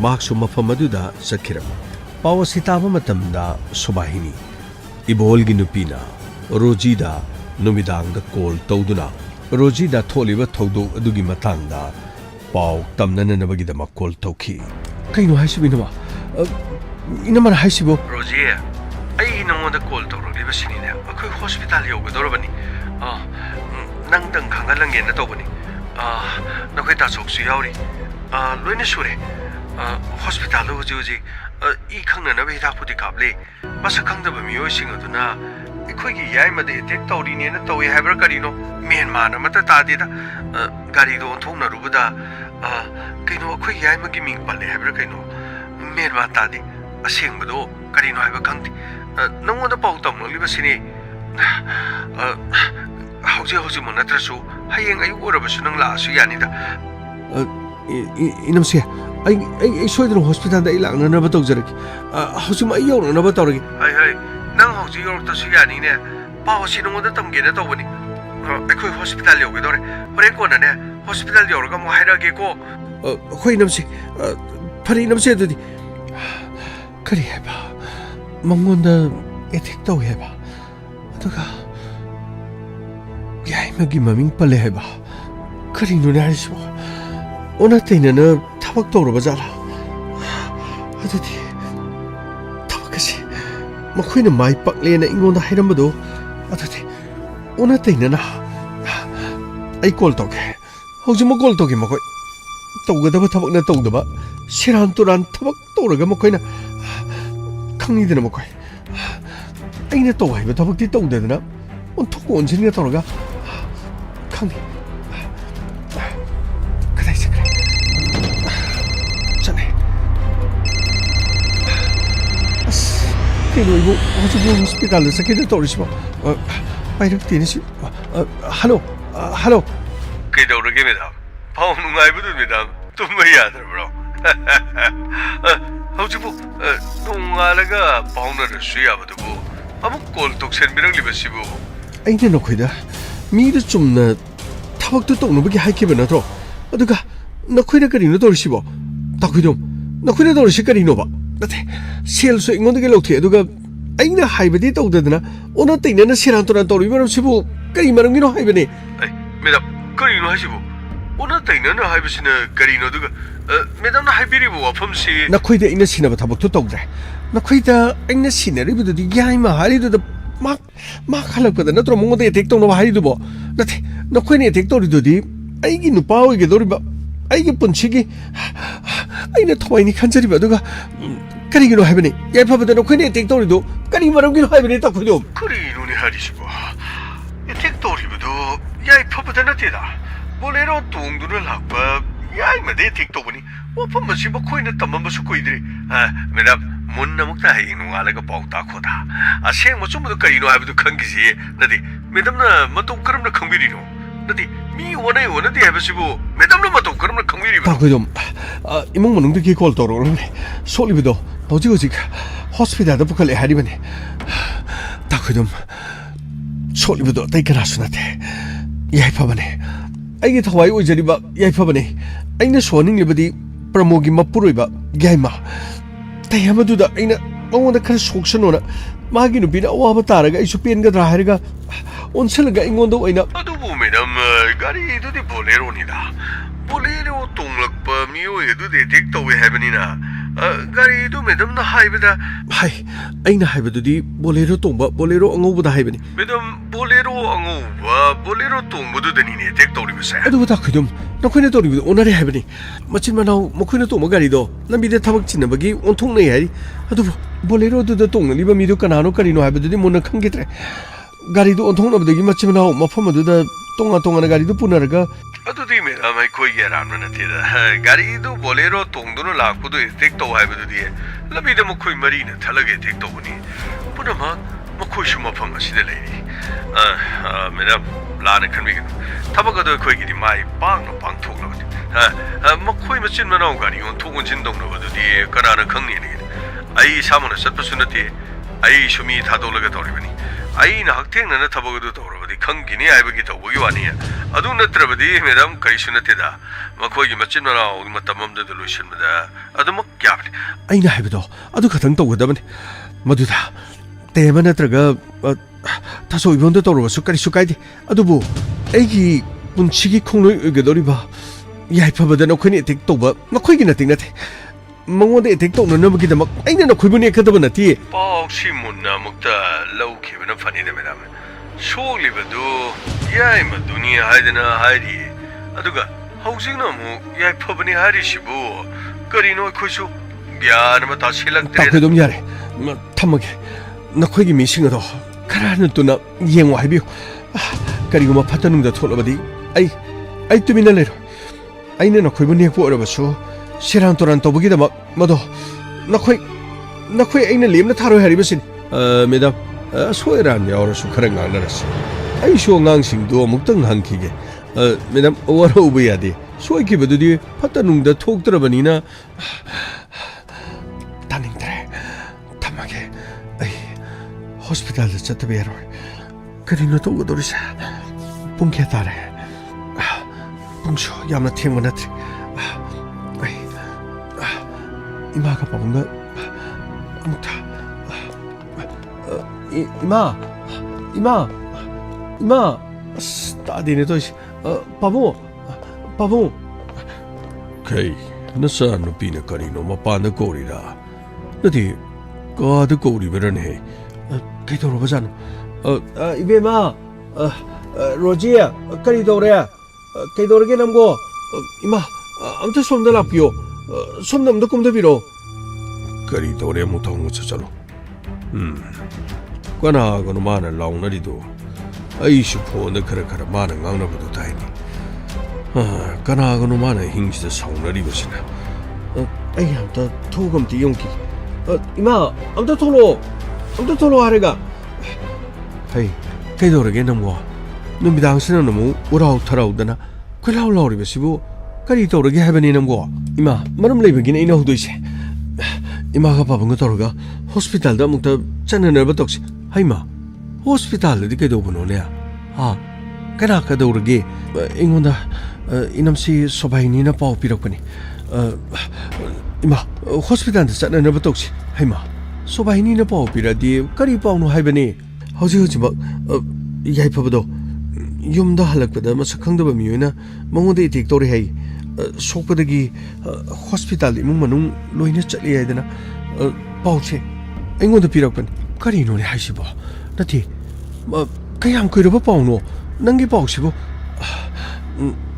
माखसु मफम अदुदा सखिरम पावसी ताबा मतमदा सुबाहिनी इबोलगी नुपीना रोजीदा नुमिदांग कॉल तौदुना रोजीदा थोलिबा थौदो अदुगी मतंगदा पाव तमननबगीदमा कॉल तौखी कइनो हाइसिबिनवा इनमन हाइसिबो रोजी आई नंगोंदा कॉल तौरलिबा सिनिने अखोय हॉस्पिटल योगदोरबनी नंगदंग खांगलंगे न तौबनी नखोय तासोकसु यावरी लोइने सुरे हॉस्पिटल होजी 이 खंगनबे हिदापुति काबले मसा खंगदबा मियोसिंग अदुना इखोइगी याइमदे अटैक तौरिनेना तौय हाइबर करिनो मेनमान अमता तादेदा गाड़ी दो थोंना रुबदा कइनो अखोइ याइमगी मिंग पाले हाइबर कइनो मेनमान तादे असेंगबदो करिनो हाइबर खंगदे नंगोदा पाउ तमलिबा सिने हौजे mo natrasu hayeng ayu orabsu nang laasu yanida इनमसे ꯑꯩ ꯁꯣꯏꯗꯅ ꯍꯣꯁꯄꯤꯇꯥꯜꯗ ꯑꯩ ꯂꯥꯛꯅꯅꯕ ꯇꯧꯖꯔꯒꯦ ꯍꯧꯖꯤꯛ ꯑꯩ ꯌꯧꯔꯛꯅꯕ ꯇꯧꯔꯒꯦ ꯍꯩ ꯅꯪ ꯍꯧꯖꯤꯛ ꯌꯧꯔꯛꯇꯁꯨ ꯌꯥꯅꯤꯅꯦ ꯄꯥꯎ ꯑꯁꯤ ꯅꯉꯣꯟꯗ ꯇꯝꯒꯦꯅ ꯇꯧꯕꯅꯤ ꯑꯩꯈꯣꯏ ꯍꯣꯁꯄꯤꯇꯥꯜ ꯌꯧꯒꯗꯧꯔꯦ ꯍꯣꯔꯦꯟ ꯀꯣꯟꯅꯅꯦ ꯍꯣꯁꯄꯤꯇꯥꯜ ꯌꯧꯔꯒ ꯑꯃꯨꯛ ꯍꯥꯏꯔꯛꯑꯒꯦꯀꯣ ꯍꯣꯏ ꯏꯅꯝꯁꯦ ꯐꯔꯦ ꯏꯅꯝꯁꯦ ꯑꯗꯨꯗꯤ ꯀꯔꯤ ꯍꯥꯏꯕ ꯃꯉꯣꯟꯗ ꯑꯦꯇꯦꯛ ꯇꯧꯋꯦ ꯍꯥꯏꯕ ꯑꯗꯨꯒ ꯌꯥꯏꯃꯒꯤ ꯃꯃꯤꯡ ꯄꯜꯂꯦ ꯍꯥꯏꯕ ꯀꯔꯤꯅꯣꯅꯦ ꯍꯥꯏꯔꯤꯁꯤꯕꯣ ꯑꯣꯟꯅ ꯇꯩꯅꯅ ꯊꯕꯛ ꯇꯧꯔꯕ ꯖꯥꯠꯂꯥ ꯑꯗꯨꯗꯤ ꯊꯕꯛ ꯑꯁꯤ ꯃꯈꯣꯏꯅ ꯃꯥꯏ ꯄꯥꯛꯂꯦꯅ ꯑꯩꯉꯣꯟꯗ ꯍꯥꯏꯔꯝꯕꯗꯣ ꯑꯗꯨꯗꯤ ꯑꯣꯟꯅ ꯇꯩꯅꯅ ꯑꯩ ꯀꯣꯜ ꯇꯧꯒꯦ ꯍꯧꯖꯤꯛꯃꯛ ꯀꯣꯜ ꯇꯧꯒꯦ ꯃꯈꯣꯏ ꯇꯧꯒꯗꯕ ꯊꯕꯛꯅ ꯇꯧꯗꯕ ꯁꯦꯔꯥꯟ ꯇꯨꯔꯥꯟ ꯊꯕꯛ ꯇꯧꯔꯒ ꯃꯈꯣꯏꯅ ꯈꯪꯉꯤꯗꯅ ꯃꯈꯣꯏ ꯑꯩꯅ ꯇꯧ ꯍꯥꯏꯕ ꯊꯕꯛꯇꯤ ꯇꯧꯗꯗꯅ ꯑꯣꯟꯊꯣꯛ ꯑꯣꯟꯁꯤꯟꯒ ꯇꯧꯔꯒ ꯈꯪꯉꯤ ꯀꯗꯥꯏ ꯆꯠꯈ꯭ꯔꯦ ꯆꯠꯂꯦ ꯑꯁ ꯀꯩꯅꯣ ꯑꯩꯕꯨ ꯍꯧꯖꯤꯛꯄꯨ ꯍꯣꯁꯄꯤꯇꯥꯜꯗ ꯆꯠꯀꯦꯅ ꯇꯧꯔꯤꯁꯤꯕꯣ ꯄꯥꯏꯔꯛꯇꯦꯅꯦ ꯁꯤ ꯍꯜꯂꯣ ꯍꯜꯂꯣ ꯀꯩꯗꯧꯔꯒꯦ ꯃꯦꯗꯥꯝ ꯄꯥꯎ ꯅꯨꯡꯉꯥꯏꯕꯗꯨ ꯃꯦꯗꯥꯝ ꯇꯨꯝꯕ ꯌꯥꯗ꯭ꯔꯕ꯭ꯔꯣ ꯍꯧꯖꯤꯛꯄꯨ ꯅꯣꯡꯉꯥꯜꯂꯒ ꯐꯥꯎꯅꯔꯁꯨ ꯌꯥꯕꯗꯨꯕꯨ ꯑꯃꯨꯛ ꯀꯣꯜ ꯇꯧꯁꯟꯕꯤꯔꯛꯂꯤꯕꯁꯤꯕꯨ ꯑꯩꯅ ꯅꯈꯣꯏꯗ ꯃꯤꯗ ꯆꯨꯝꯅ ꯊꯕꯛꯇꯨ ꯇꯧꯅꯕꯒꯤ ꯍꯥꯏꯈꯤꯕ ꯅꯠꯇ꯭ꯔꯣ ꯑꯗꯨꯒ ꯅꯈꯣꯏꯅ ꯀꯔꯤꯅꯣ ꯇꯧꯔꯤꯁꯤꯕꯣ ꯇꯥꯈꯣꯏꯗꯣꯝ ꯅꯈꯣꯏꯅ ꯇꯧꯔꯤꯁꯤ ꯀꯔꯤꯅꯣꯕ ꯅꯠꯇꯦ ꯁꯦꯜꯁꯨ ꯑꯩꯉꯣꯟꯗꯒꯤ ꯂꯧꯊꯣꯛꯑꯦ ꯑꯗꯨꯒ ꯑꯩꯅ ꯍꯥꯏꯕꯗꯤ ꯇꯧꯗꯗꯅ ꯑꯣꯟꯅ ꯇꯩꯅꯅ ꯁꯦꯔꯥꯟ ꯇꯨꯔꯥꯟ ꯇꯧꯔꯤꯕ ꯃꯔꯝꯁꯤꯕꯨ ꯀꯔꯤ ꯃꯔꯝꯒꯤꯅꯣ ꯍꯥꯏꯕꯅꯦ ꯃꯦꯗꯥꯝ ꯀꯔꯤꯅꯣ ꯍꯥꯏꯁꯤꯕꯨ ꯑꯣꯟꯅ ꯇꯩꯅꯅ ꯍꯥꯏꯕꯁꯤꯅ ꯀꯔꯤꯅꯣ ꯑꯗꯨꯒ ꯃꯦꯗꯥꯝꯅ ꯍꯥꯏꯕꯤꯔꯤꯕ ꯋꯥꯐꯝꯁꯤ ꯅꯈꯣꯏꯗ ꯑꯩꯅ ꯁꯤꯟꯅꯕ ꯊꯕꯛꯇꯨ ꯇꯧꯗ꯭ꯔꯦ ꯅꯈꯣꯏꯗ ꯑꯩꯅ ꯁꯤꯟꯅꯔꯤꯕꯗꯨꯗꯤ ꯌꯥꯏꯃ ꯍꯥꯏꯔꯤꯗꯨꯗ ꯃꯥ ꯈꯜꯂꯛꯄꯗ ꯅꯠꯇ꯭ꯔꯣ ꯃꯉꯣꯟꯗ ꯑꯦꯇꯦꯛ ꯇꯧꯅꯕ ꯍꯥꯏꯔꯤꯗꯨꯕꯣ ꯅꯠꯇꯦ ꯅꯈꯣꯏꯅ ꯑꯦꯇꯦꯛ ꯇꯧꯔꯤꯗꯨꯗꯤ ꯑꯩꯒꯤ ꯅꯨꯄꯥ ꯑꯣꯏꯒꯗꯧꯔꯤꯕ ꯑꯩꯒꯤ ꯄꯨꯟꯁꯤꯒꯤ ꯑꯩꯅ ꯊꯋꯥꯏꯅꯤ ꯈꯟꯖꯔꯤꯕ ꯑꯗꯨꯒ ꯀꯔꯤꯒꯤꯅꯣ ꯍꯥꯏꯕꯅꯤ ꯌꯥꯏꯐꯕꯗ ꯅꯈꯣꯏꯅ ꯑꯦꯇꯦꯛ ꯇꯧꯔꯤꯗꯨ ꯀꯔꯤ ꯃꯔꯝꯒꯤꯅꯣ ꯍꯥꯏꯕꯅꯤ ꯇꯥꯈꯣꯏꯗꯣ ꯀꯔꯤꯅꯣꯅꯦ ꯍꯥꯏꯔꯤꯁꯤꯕꯣ ꯑꯦꯇꯦꯛ ꯇꯧꯔꯤꯕꯗꯨ ꯌꯥꯏꯐꯕꯗ ꯅꯠꯇꯦꯗ ꯕꯣꯂꯦꯔꯣ ꯇꯣꯡꯗꯨꯅ ꯂꯥꯛꯄ ꯌꯥꯏꯃꯗ ꯑꯦꯇꯦꯛ ꯇꯧꯕꯅꯤ ꯋꯥꯐꯝ ꯑꯁꯤ ꯃꯈꯣꯏꯅ ꯇꯝꯃꯝꯕꯁꯨ ꯀꯨꯏꯗ꯭ꯔꯤ ꯃꯦꯗꯥꯝ ꯃꯨꯟꯅ ꯑꯃꯨꯛꯇ ꯍꯌꯦꯡ ꯅꯣꯡꯉꯥꯜꯂꯒ ꯄꯥꯎ ꯇꯥꯈꯣꯗ ꯑꯁꯦꯡꯕ ꯆꯨꯝꯕꯗꯨ ꯀꯔꯤꯅꯣ ꯍꯥꯏꯕꯗꯨ ꯈꯪꯈꯤꯁꯤ ꯅꯠꯇꯦ ꯃꯦꯗꯥꯝꯅ ꯃꯇꯧ ꯀꯔꯝꯅ ꯈꯪꯕꯤꯔꯤꯅꯣ ꯅꯠꯇꯦ ꯃꯤ ꯑꯣꯟꯅꯩ ꯑꯣꯟꯅꯗꯦ ꯍꯥꯏꯕꯁꯤꯕꯨ ꯃꯦꯗꯥꯝꯅ ꯃꯇꯧ ꯀꯔꯝꯅ ꯈꯪꯕꯤꯔꯤꯕꯅꯣ ꯇꯥꯈꯣꯏꯗꯣꯝ ꯏꯃꯨꯡ ꯃꯅꯨꯡꯗꯒꯤ ꯀꯣꯜ ꯇꯧꯔꯛꯂꯕꯅꯦ ꯁꯣꯛꯂꯤꯕꯗꯣ ꯍꯧꯖꯤꯛ ꯍꯣꯁꯄꯤꯇꯥꯜꯗ ꯄꯨꯈꯠꯂꯦ ꯍꯥꯏꯔꯤꯕꯅꯤ ꯇꯥꯈꯣꯏꯗꯣꯝ ꯁꯣꯛꯂꯤꯕꯗꯣ ꯑꯇꯩ ꯀꯅꯥꯁꯨ ꯅꯠꯇꯦ ꯌꯥꯏꯐꯕꯅꯦ ꯑꯩꯒꯤ ꯊꯋꯥꯏ ꯑꯣꯏꯖꯔꯤꯕ ꯌꯥꯏꯐꯕꯅꯦ ꯑꯩꯅ ꯁꯣꯟꯅꯤꯡꯂꯤꯕꯗꯤ ꯄ꯭ꯔꯃꯣꯒꯤ ꯃꯄꯨꯔꯣꯏꯕ ꯌꯥꯏꯃ ꯇꯩꯍꯕꯗꯨꯗ ꯑꯩꯅ ꯃꯉꯣꯟꯗ ꯈꯔ ꯁꯣꯛꯁꯅꯣꯅ ꯃꯥꯒꯤ ꯅꯨꯄꯤꯅ ꯑꯋꯥꯕ ꯇꯥꯔꯒ ꯑꯩꯁꯨ ꯄꯦꯟꯒꯗ꯭ꯔꯥ ꯍꯥꯏꯔꯒ ꯑꯣꯟꯁꯜꯂꯒ ꯑꯩꯉꯣꯟꯗ ꯑꯣꯏꯅ ꯑꯗꯨꯕꯨ ꯃꯦꯗꯥꯝ ꯒꯥꯔꯤꯗꯨꯗꯤ ꯕꯣꯂꯦꯔꯣꯅꯤꯗ ꯕꯣꯂꯦꯔꯣ ꯇꯣꯡꯂꯛꯄ ꯃꯤꯑꯣꯏ ꯑꯗꯨꯗ ꯑꯦꯇꯦꯛ ꯇꯧꯋꯦ ꯍꯥꯏꯕꯅꯤꯅ ꯒꯥꯔꯤꯗꯨ ꯃꯦꯗꯥꯝꯅ ꯍꯥꯏꯕꯗ ꯑꯩꯅ ꯍꯥꯏꯕꯗꯨꯗꯤ ꯕꯣꯂꯦꯔꯣ ꯇꯣꯡꯕ ꯕꯣꯂꯦꯔꯣ ꯑꯉꯧꯕꯗ ꯍꯥꯏꯕꯅꯤ ꯃꯦꯗꯥꯝ ꯕꯣꯂꯦꯔꯣ ꯑꯉꯧꯕ ꯕꯣꯂꯦꯔꯣ ꯇꯣꯡꯕꯗꯨꯗꯅꯤꯅꯦ ꯑꯦꯇꯦꯛ ꯇꯧꯔꯤꯕꯁꯦ ꯑꯗꯨꯕꯨ ꯇꯥꯈꯣꯏꯗꯨꯝ ꯅꯈꯣꯏꯅ ꯇꯧꯔꯤꯕꯗꯨ ꯑꯣꯟꯅꯔꯦ ꯍꯥꯏꯕꯅꯤ ꯃꯆꯤꯟ ꯃꯅꯥꯎ ꯃꯈꯣꯏꯅ ꯇꯣꯡꯕ ꯒꯥꯔꯤꯗꯣ ꯂꯝꯕꯤꯗ ꯊꯕꯛ ꯆꯤꯟꯅꯕꯒꯤ ꯑꯣꯟꯊꯣꯛꯅꯩ ꯍꯥꯏꯔꯤ ꯑꯗꯨꯕꯨ ꯕꯣꯂꯦꯔꯣꯗꯨꯗ ꯇꯣꯡꯅꯂꯤꯕ ꯃꯤꯗꯨ ꯀꯅꯥꯅꯣ ꯀꯔꯤꯅꯣ ꯍꯥꯏꯕꯗꯨꯗꯤ ꯃꯨꯟꯅ ꯈꯪꯈꯤꯗ꯭ꯔꯦ ꯒꯥꯔꯤꯗꯨ ꯑꯣꯟꯊꯣꯛꯅꯕꯗꯒꯤ ꯃꯆꯤꯟ ꯃꯅꯥꯎ ꯃꯐꯝ ꯑꯗꯨꯗ ꯇꯣꯉꯥꯟ ꯇꯣꯉꯥꯟꯅ ꯒꯥꯔꯤꯗꯨ ꯄꯨꯅꯔꯒ ꯑꯗꯨꯗꯤ ꯃꯦꯗꯥꯝ ꯑꯩꯈꯣꯏꯒꯤ ꯑꯔꯥꯟꯕ ꯅꯠꯇꯦꯗ ꯒꯥꯔꯤꯗꯨ ꯕꯣꯂꯦꯔꯣ ꯇꯣꯡꯗꯨꯅ ꯂꯥꯛꯄꯗꯨ ꯑꯦꯇꯦꯛ ꯇꯧ ꯍꯥꯏꯕꯗꯨꯗꯤ ꯂꯝꯕꯤꯗ ꯃꯈꯣꯏ ꯃꯔꯤꯅ ꯊꯠꯂꯒ ꯑꯦꯇꯦꯛ ꯇꯧꯕꯅꯤ ꯄꯨꯝꯅꯃꯛ ꯃꯈꯣꯏꯁꯨ ꯃꯐꯝ ꯑꯁꯤꯗ ꯂꯩꯔꯤ ꯃꯦꯗꯥꯝ ꯂꯥꯟꯅ ꯈꯟꯕꯤꯒꯅꯨ ꯊꯕꯛ ꯑꯗꯨ ꯑꯩꯈꯣꯏꯒꯤꯗꯤ ꯃꯥꯏ ꯄꯥꯛꯅ ꯄꯥꯡꯊꯣꯛꯂꯕꯅꯤ ꯃꯈꯣꯏ ꯃꯆꯤꯟ ꯃꯅꯥꯎ ꯒꯥꯔꯤ ꯑꯣꯟꯊꯣꯛ ꯑꯣꯟꯁꯤꯟ ꯇꯧꯅꯕꯗꯨꯗꯤ ꯀꯅꯥꯅ ꯈꯪꯅꯤꯅꯦ ꯑꯩ ꯏꯁꯥꯃꯛꯅ ꯆꯠꯄꯁꯨ ꯅꯠꯇꯦ ꯑꯩꯁꯨ ꯃꯤ ꯊꯥꯗꯣꯛꯂꯒ ꯇꯧꯔꯤꯕꯅꯤ ꯑꯩꯅ ꯍꯛꯊꯦꯡꯅꯅ ꯊꯕꯛ ꯑꯗꯨ ꯇꯧꯔꯕꯗꯤ ꯈꯪꯈꯤꯅꯤ ꯍꯥꯏꯕꯒꯤ ꯇꯧꯕꯒꯤ ꯋꯥꯅꯤ ꯑꯗꯨ ꯅꯠꯇ꯭ꯔꯕꯗꯤ ꯃꯦꯗꯥꯝ ꯀꯔꯤꯁꯨ ꯅꯠꯇꯦꯗ ꯃꯈꯣꯏꯒꯤ ꯃꯆꯤꯟ ꯃꯅꯥꯎ ꯃꯇꯝ ꯑꯃꯗ ꯂꯣꯏꯁꯤꯟꯕꯗ ꯑꯗꯨꯃꯛ ꯌꯥꯕꯅꯤ ꯑꯩꯅ ꯍꯥꯏꯕꯗꯣ ꯑꯗꯨ ꯈꯛꯇꯪ ꯇꯧꯒꯗꯕꯅꯤ ꯃꯗꯨꯗ ꯇꯦꯝꯕ ꯅꯠꯇ꯭ꯔꯒ ꯊꯥꯁꯣꯏꯕꯣꯟꯗ ꯇꯧꯔꯕꯁꯨ ꯀꯔꯤꯁꯨ ꯀꯥꯏꯗꯦ ꯑꯗꯨꯕꯨ ꯑꯩꯒꯤ ꯄꯨꯟꯁꯤꯒꯤ ꯈꯣꯡꯂꯣꯏ ꯑꯣꯏꯒꯗꯧꯔꯤꯕ ꯌꯥꯏꯐꯕꯗ ꯅꯈꯣꯏꯅ ꯑꯦꯇꯦꯛ ꯇꯧꯕ ꯅꯈꯣꯏꯒꯤ ꯅꯠꯇꯦ ꯃꯉꯣꯟꯗ ꯑꯦꯇꯦꯛ ꯇꯧꯅꯅꯕꯒꯤꯗꯃꯛ ꯑꯩꯅ ꯅꯈꯣꯏꯕꯨ ꯅꯦꯛꯀꯗꯕ ꯅꯠꯇꯦ ꯄꯥꯎꯁꯤ ꯃꯨꯟꯅ ꯑꯃꯨꯛꯇ ꯂꯧꯈꯤꯕꯅ ꯐꯅꯤꯗ ꯃꯦꯗꯥꯝ ꯁꯣꯛꯂꯤꯕꯗꯨ ꯌꯥꯏꯃꯗꯨꯅꯤ ꯍꯥꯏꯗꯅ ꯍꯥꯏꯔꯤꯌꯦ ꯑꯗꯨꯒ ꯍꯧꯖꯤꯛꯅ ꯑꯃꯨꯛ ꯌꯥꯏꯐꯕꯅꯤ ꯍꯥꯏꯔꯤꯁꯤꯕꯨ ꯀꯔꯤꯅꯣ ꯑꯩꯈꯣꯏꯁꯨ ꯒ꯭ꯌꯥꯟ ꯑꯃ ꯇꯥꯁꯤꯜꯂꯛꯇ꯭ꯔꯦ ꯇꯥꯈꯣꯏꯗꯣꯝ ꯌꯥꯔꯦ ꯊꯝꯃꯒꯦ ꯅꯈꯣꯏꯒꯤ ꯃꯤꯁꯤꯡ ꯑꯗꯣ ꯈꯔ ꯅꯠꯇꯨꯅ ꯌꯦꯡꯉꯣ ꯍꯥꯏꯕꯤꯌꯨ ꯀꯔꯤꯒꯨꯝꯕ ꯐꯠꯇ ꯅꯨꯡꯗ ꯊꯣꯛꯂꯕꯗꯤ ꯑꯩ ꯇꯨꯃꯤꯟꯅ ꯂꯩꯔꯣꯏ ꯑꯩꯅ ꯅꯈꯣꯏꯕꯨ ꯅꯦꯛꯄ ꯑꯣꯏꯔꯕꯁꯨ ꯁꯦꯔꯥꯟ ꯇꯨꯔꯥꯟ ꯇꯧꯕꯒꯤꯗꯃꯛ ꯃꯗꯣ ꯅꯈꯣꯏ ꯑꯩꯅ ꯂꯦꯝꯅ ꯊꯥꯔꯣꯏ ꯍꯥꯏꯔꯤꯕꯁꯤꯅꯤ ꯃꯦꯗꯥꯝ ꯑꯁꯣꯏ ꯑꯔꯥꯟ ꯌꯥꯎꯔꯁꯨ ꯈꯔ ꯉꯥꯡꯅꯔꯁꯤ ꯑꯩꯁꯨ ꯑꯉꯥꯡꯁꯤꯡꯗꯣ ꯑꯃꯨꯛꯇꯪ ꯍꯪꯈꯤꯒꯦ ꯃꯦꯗꯥꯝ ꯋꯥꯔꯧꯕ ꯌꯥꯗꯦ 소이키버들이 파타농다 톡들어버니나 다닝들에 담하게 호스피탈에 쳤다베로 그리노 동거도리사 bunke tare bungsho yamna thengma natri ima ka pabunga amukta ima stadine to pabu kai nasa no pina karino mapanda korira nati ka de kori berane kai to robajano ibema 로지야, 그리 도래야. 그이도르게 남고 이마 아무튼 손들 앞이요. 손남도 꿈도 빌어. 그리 도래 못하는 거 찾아로. 까나 거는 많은 라운나리도. 아이슈 포는 그래 많은 강나보도 다행히. 까나 거는 많은 힘지도 사운나리 것이나. 아이 아무튼 토금띠 용기. 이마 아무튼 토로 하래가. 헤이. 그이도르게 남고 누미당신은 너무 우라우 타라우다나 그라울라우리베시부 까리 도르게 해변이 남고 이마 마름 레이베긴 이나 후도이시 이마가 바본 거 도르가 호스피탈다 묵다 짠는 얼바 떡시 하이마 호스피탈에 디게도 보노냐 까나까 도르게 인곤다 이놈시 소바이니나 파우 피럭거니 이마 호스피탈에 짠는 얼바 떡시 하이마 소바이니나 파우 피라디 까리 파우노 하이베니 허지 막 야이파버도 yumda halakpada masak khangdaba miyuna mangode itik tori hai sokpadagi hospital imung manung loina chali haidana pauche aingonda pirakpan kari no le haisibo nati kayam koiraba pauno nangi pausibo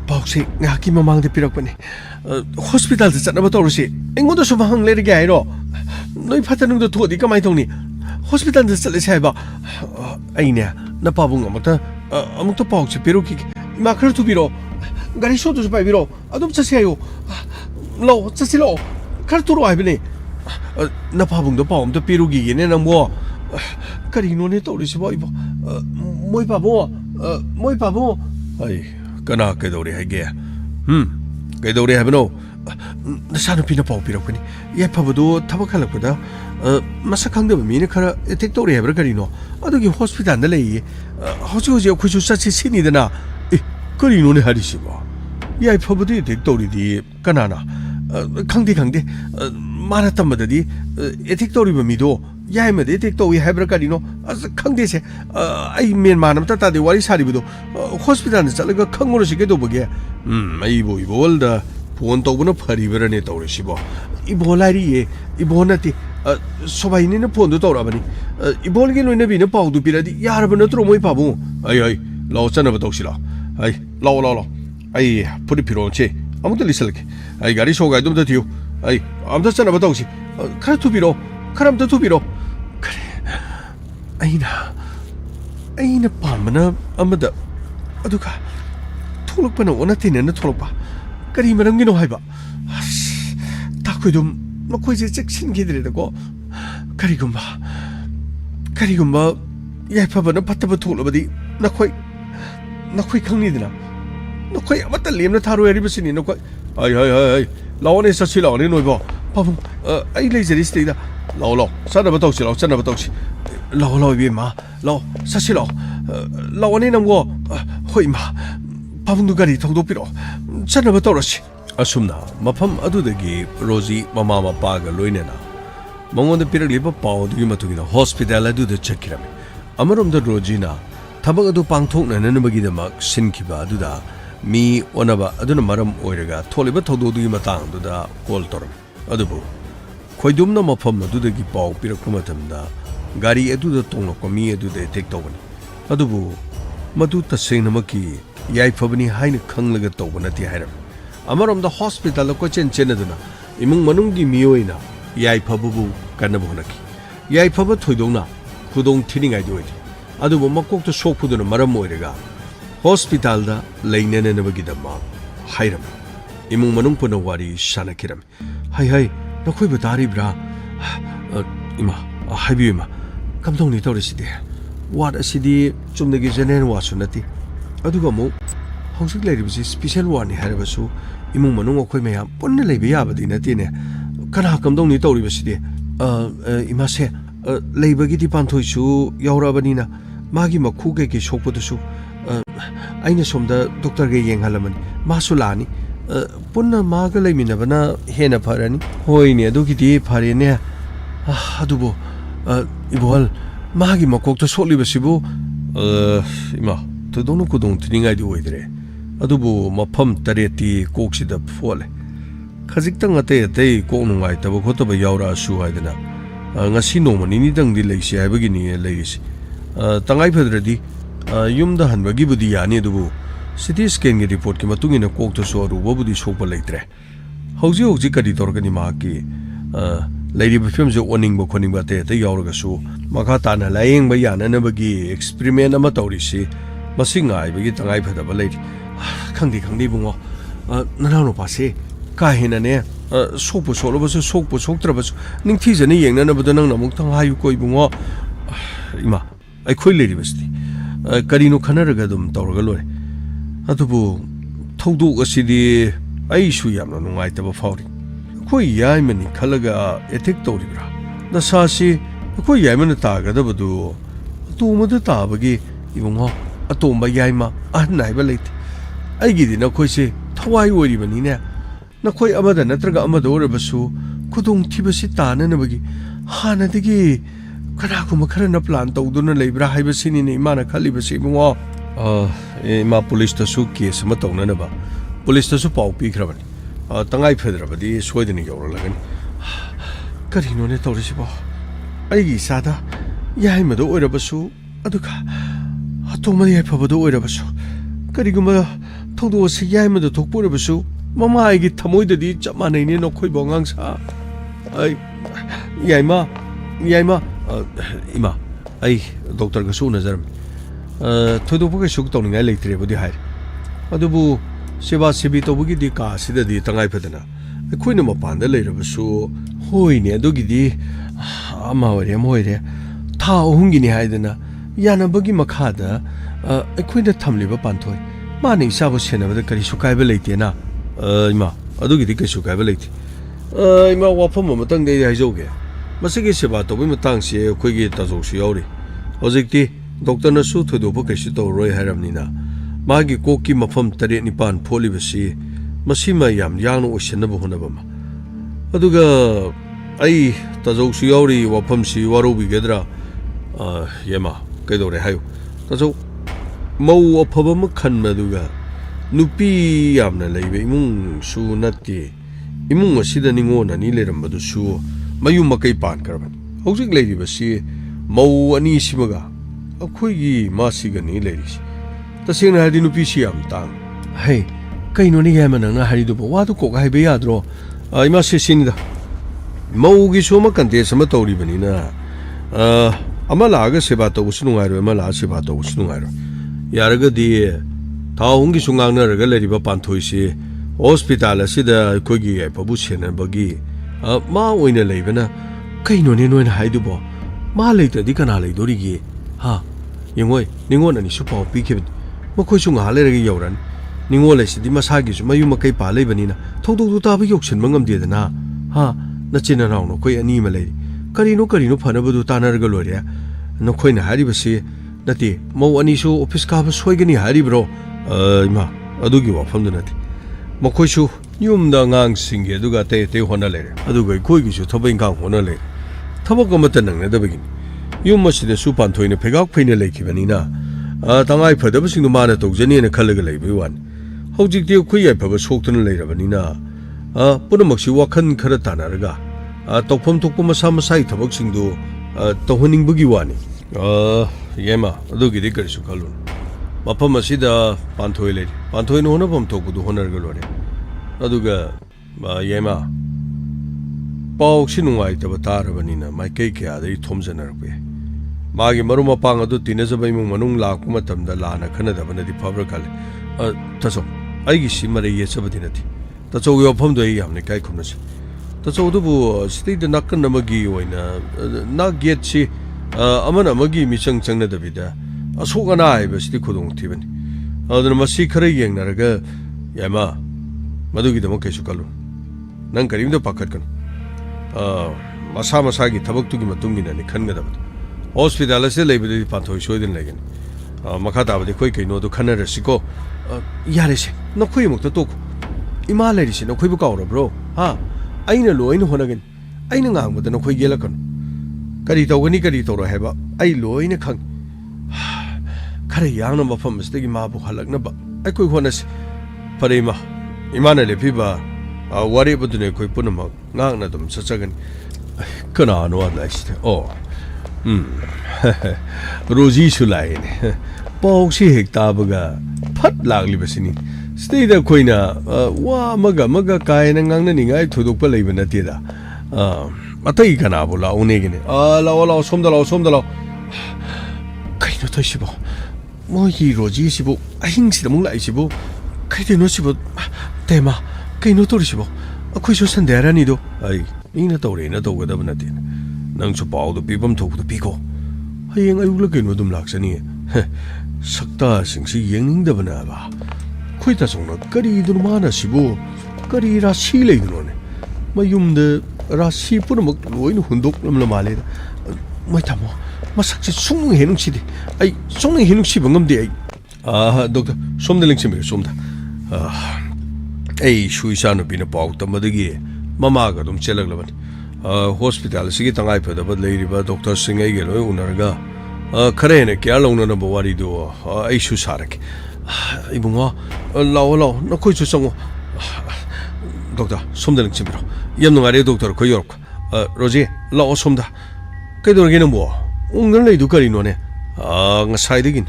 pauche ngaki mamangde pirakpani hospital da chanaba torsi aingonda suma hang lere ge hairo noi phatanung da thodi kamai tongni hospital da chale saiba aina na pabung amata 아무것도 pauche peruki ima khar tu biro gari sho tu pai biro adum chasi ayo lo chasi lo khar tu ro ai bene na pabung do paum to perugi ne nambo kari no ne to ri sibo ibo moi pabo ai kana ke do ri hai ge ke do ri hai beno na sanu pina pau pirakani ye pabdo tabak halakpada masak khangdaba mine khara etek to ri hai bra kari no adugi hospital da lei 허지허지 kuchu sachi sinidana kari no ne harisiba yai phabudi etek to ri di kanana khangdi maratammadadi etek to ri ba mido yai made etek to wi hai bra kari no khangde se ai men manam ta de wari sari bido hospital ne chalaga khangoro sike do boge ai bolda phone to buna phari bra ne to ri sibo ibolari ye ibonati 소바이니는 폰도 떠오라버니 이볼게 노이네비는 파우도 비라디 야르버는 트로모이 파부 아이 라오잖아 버독시라 아이 라오라라 아이 뿌리 피로치 아무도 리슬게 아이 가리 쇼가이 좀 더 뒤요 아이 아무도 잖아 버독시 카르투 비로 카람도 투비로 그래 아이나 밤나 아무다 아두가 톨록바는 원하티는 톨록바 그리 머랑기노 하이바 다크좀 너코이제 잭신기들이라고 가리금바 야이파바는 바타바 톨로바디 너코이 강리드나 너코이 아마따 렘나 타로 에리버시니 너코이 아이 라오네 사시 라오네 노이바 파붕 아이 레이저리스테이다 라오로 사나바 덕시 라오 비마 라오 사시 라오네 남고 호이마 파붕도 가리 통도피로 사나바 떨어시 asumna mafam adudagi rozi mama mapaga loinena mangonda piragliba paw dugi matugina hospital aduda chakirame amarom da rojina thabak adu pangthokna nanabagi damak sinkiba aduda mi onaba aduna maram oiraga tholiba thodo dugi matang duda call toram adubu khoidumna mafam adudagi paw pirakku matamda gari aduda tonglokko mi aduda tek tobani adubu madu tasengnamakki yaifabani haina khanglaga tobanati hairam amarom da hospital ko chen chenaduna imung manunggi miyoina yaiphabubu kanabonaki yaiphabu thoidongna khudong thiningai doidi adubu makok to sokpuduna maram oirega hospital da leinenenabagi dama hairam imung manung puna wari sanakiram hai nakhoi batari bra ima haibima kamdong ni toriside wat asidi chumnagi jenen wasunati aduga mu ꯍꯧꯖꯤꯛ ꯂꯩꯔꯤꯕꯁꯤ special ꯋꯥꯔꯗꯅꯤ ꯍꯥꯏꯔꯕꯁꯨ ꯏꯃꯨꯡ ꯃꯅꯨꯡ ꯑꯩꯈꯣꯏ ꯃꯌꯥꯝ ꯄꯨꯟꯅ ꯂꯩꯕ ꯌꯥꯕꯗꯤ ꯅꯠꯇꯦꯅꯦ ꯀꯅꯥ ꯀꯝꯗꯧꯅꯤ ꯇꯧꯔꯤꯕꯁꯤꯗꯤ ꯏꯃꯥꯁꯦ ꯂꯩꯕꯒꯤꯗꯤ ꯄꯥꯟꯊꯣꯏꯁꯨ ꯌꯥꯎꯔꯛꯑꯕꯅꯤꯅ ꯃꯥꯒꯤ ꯃꯈꯨ ꯀꯩꯀꯩ ꯁꯣꯛꯄꯗꯨꯁꯨ ꯑꯩꯅ ꯁꯣꯝꯗ ꯗꯣꯛꯇꯔꯒ ꯌꯦꯡꯍꯜꯂꯝꯃꯅꯤ ꯃꯥꯁꯨ ꯂꯥꯛꯑꯅꯤ ꯄꯨꯟꯅ ꯃꯥꯒ ꯂꯩꯃꯤꯟꯅꯕꯅ ꯍꯦꯟꯅ ꯐꯔꯅꯤ ꯍꯣꯏꯅꯦ ꯑꯗꯨꯒꯤꯗꯤ ꯐꯔꯦꯅꯦ ꯑꯗꯨꯕꯨ 이보ꯍꯜ 마기 막곡도 솔리버시부 이마 더도는 구동 드링아이디 오이드래 아두부 마펌 따레티 꼭시다 포레 카직당 아때 아때 꼭 농아이다부 고토바 야우라 수하이드나 ngasi noma nini dang di leisi haibagi ni leisi tangai phadradi yumda hanbagi budi yani dubu CT scan gi report ki matung ina kok to so ru budi sokpa leitre hauji hauji kadi torgani ma ki lady film jo oning bo khoning ba te yauraga su makha ta na laing ba yana na bagi experiment ama tori si masinga ai bagi tangai phada ba leidi khangdi bungo nana no pase ka hina ne 속부 솔로버서 속부 속들어버서 닝티 전에 얘기하는 보다 능 너무 당 하유 거이 붕어 이마 아이 콜레리버스티 까리노 카나르가 좀 떠오르가 로레 아두부 토도 어시디 아이슈 야나 농아이다버 파우리 코이 야이면이 칼라가 에텍 떠오리브라 나 사시 코이 야이면 따가다버도 또모도 따버기 이붕어 아또마 야이마 안나이바 레이트 아이기디나 코이시 타와이 오리버니네 나코이 아마다 나트라가 아마도 오르버수 구동 티버시 따나나버기 하나되기 그라고 카라나 플란 떠우도는 레이브라 하이버시니네 이마나 칼리버시 뭐 이마 폴리스터수 케스 마 떠나나바 폴리스터수 파우 피크라바니 땅아이 페드라바디 소이드니 겨울라간 까리노네 떠르시보 아이기 사다 야이마도 오르버수 아두카 아토마디 해파버도 오르버수 까리고마 토도시 야이마도 독보르버수 mama ai gi thamoi da di chama nei ne no khoi bongang sa ai yaima ima ai doctor ga su nazar thodo bu ga shuk to ngai leitre bu di hai adubu seba sebi to bu gi di ka sida di tangai phadana khoi na ma pan da leira bu su hoi ne do gi di ama ware moi re tha ohung gi ni hai dana yana bu gi makha da khoi na thamli ba pan thoi ma nei sa bu sena ba da kari su kai ba leite na 이마 아두기디 계속 가벨레이티 이마 와펌 뭐 땅데 하이조게 마시게 세바 또 비면 당시에 거기 따족수 요리 어직디 독터나 수토도 보게시 또 로이 하람니나 마기 꼭기 마펌 따레 니판 폴리버시 마시마 얌 양노 오신나보 호나바마 아두가 아이 따족수 요리 와펌시 와로비게드라 예마 그도래 하요 따족 뭐 와펌 칸마두가 누피 얌나 레이베 이뭉 수나티 이뭉 어시다 닝오나 니 레람바도 수 마유 마카이 판 카라반 호직 레이비버시 마우 아니 시마가 아코이기 마시가니 레리시 तसेंना हादि नुपि SIAM तां हे कइनोनि यामनंना हारिदु वादु Coke highway याद्रो इमा सेसिनिदा मौगी सोमा कंटेस अमा तौरिबनिना अमा लागा सेबा तौबुसु नुगाइरो अमा ला सेबा तौबुसु नुगाइरो यारगदि थाउंगी सुंगांगनरगा लेरिबा पांथोइसि hospital असिदा कोगी याइफबु सेनबगी मा ओइना लेबना कइनोनि नोइना हाइदुबो मा लेतदि कना लेदोरिगी हा यंगोय निंगोननि सुपाव पिखेबनि मखोइसु nga लेरगे यौरन निंगो लेसिदि मसागिसु मयु मकै पा लेबनिना थौदौदु ताबि यौछनबा ngamdedana ha nachina raunu koi ani ma leiri karino phanabadu tanarga loire nokhoina haribasi nati mau ani su office ka ba soigani haribro ima adugi wafamdu nati mokhoisu yumda ngang singge duga te hona leire aduga koigisu thobain kang hona leire thabak amata nangna dabagini yum maside su panthoina phegak pheina leikibanina tangai phadabasing mana tawjani na khalaga leibai wan hojikti khoi yai phaba soktuna leirabanina punamaksi wakhan khara tanaraga tawpham thokpa masa masai thabak-singdu tawhaningbagi wani yema adugi di karisu khalun mafam asida panthoi leiri panthoi no honapam thokpudu honarga lore aduga yema pau sinungai taba tarabanina maikai kya dai thomjanarbe मागी मरु मपांग अदु तिनजबा इमुंग मनुंग लाकु मतमदा लाना खनदबनदि फब्र कले तसो आइगी सिमरे येचबदि नथि तसो योफम दो यामने काय खुमनस तसो दुबु city the नक्कन नमगी ओइना ना गेट सि अमन अमगी मिचंग चंगनदबिदा असोगना आइबसिदि खुदुंग थिबनि ꯑꯗꯨꯅ ꯃꯁꯤ ꯈꯔ ꯌꯦꯡꯅꯔꯒ ꯌꯥꯏꯃ ꯃꯗꯨꯒꯤꯗꯃꯛ ꯀꯩꯁꯨ ꯈꯜꯂꯨ ꯅꯪ ꯀꯔꯤꯝꯇ ꯄꯥꯈꯠꯀꯅꯨ ꯃꯁꯥ ꯃꯁꯥꯒꯤ ꯊꯕꯛꯇꯨꯒꯤ ꯃꯇꯨꯡ 이나ꯅꯤ ꯈꯟꯒꯗꯕꯗꯣ ꯍꯣꯁꯄꯤꯇꯥꯜ ꯑꯁꯤꯗ ꯂꯩꯕꯗꯗꯤ ꯄꯥꯟꯊꯣꯏ ꯁꯣꯏꯗꯅ ꯂꯩꯒꯅꯤ ꯃꯈꯥ ꯇꯥꯕꯗꯤ ꯑꯩꯈꯣꯏ ꯀꯩꯅꯣꯗꯣ ꯈꯟꯅꯔꯁꯤꯀꯣ ꯌꯥꯔꯦꯁꯦ ꯅꯈꯣꯏ ꯑꯃꯨꯛꯇ ꯇꯣꯛꯈꯣ 이마 ꯂꯩꯔꯤꯁꯤ ꯅꯈꯣꯏꯕꯨ ꯀꯥꯎꯔꯕ꯭ꯔꯣ ꯍꯥ ꯑꯩꯅ ꯂꯣꯏꯅ ꯍꯣꯠꯅꯒꯅꯤ ꯑꯩꯅ ꯉꯥꯡꯕꯗ ꯅꯈꯣꯏ ꯌꯦꯜꯂꯛꯀꯅꯨ ꯀꯔꯤ ꯇꯧꯒꯅꯤ ꯀꯔꯤ ꯇꯧꯔꯣꯏ ꯍꯥꯏꯕ ꯑꯩ ꯂꯣꯏꯅ ꯈꯪꯉꯤ खरे यांगना मफम असदगी माबु हलकनबा अखोय होनसी फरे इमाना लेफिबा वारे बदुने अखोय पुनमक ngang dum chachagani kana no adlaiste o roji sulai ne pausi hekta baga phat lagli basini stay da khoina wa maga kai na ngang na ningai thuduk pa leiba na te da atai kana bola une gine la somda la kai no to sibo moi roji sibo ahing si mong lai sibo kai de no sibo tema kai no to sibo akhoi so sandera ni do ai ina tawre na tawgada bana tin nang su paw do pibam thok do piko hayeng ayula keno dum laksani sakta singsi yengning da bana ba khoi ta song na kari dur mana sibo kari ra si le no ne mayum de ra si pur mak loin hundok lam la male mai tamo masak si sung henung si de ai sung henung si bangam de ai doctor somda ling sim somda ai shuisa no bina paw tamadagi mama ga dum chelaglaban hospital sigi tangai phada bad leiriba doctor singai ge loi unarga khare ne kya longna na bawari do ai shu sarak ibunga law nakhoi chu sango doctor somda ling simbiro yam ngare doctor ko york roji law somda kaidor ge na bo ungnan leidu kari no ne ngasai digin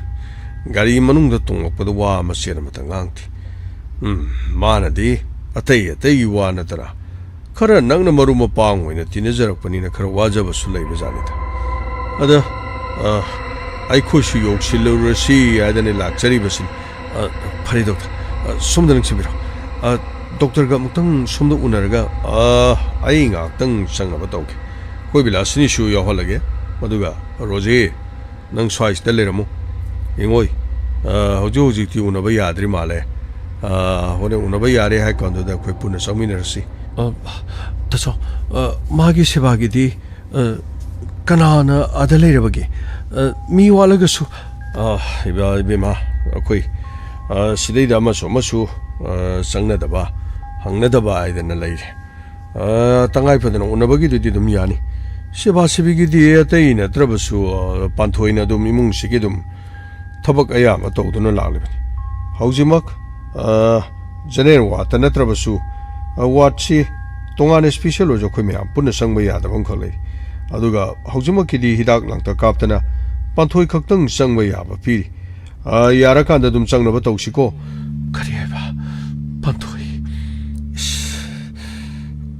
gari manung da tongok da wa ma sera mata ngangti mana di atai wa na tara khara nang na maru ma pang hoina tinajarak pani na khara wajaba su lei bajani ta ada ai khoshu yok silur si adane lakchari basin phari doctor somda nang sibiro doctor ga mutang somda unarga ai nga tang sanga ba tawke koi bila sini shu yo holage maduga roji nang swais da leramu ingoi hoji ti unaba yadri male hone unaba yare hai kondo da koi puna saminarsi taso magi sebagi di kanana adale rebagi mi wala ga su iba akoi sidai da masu sangna da ba hangna da ba ai da na lai tangai phadana unabagi du dum yani seba sebigi di atai na trabasu panthoina dum imung sigi dum thabak aya ma tawduna laglibani haujimak janen wa ta natrabasu watsi tongane special ojo khoi me punna sangba ya da bang kholei aduga haujuma kidi hidak langta kaptana panthoi khaktang sangba ya ba pi yara kan da dum changna ba tawsiko kari ba panthoi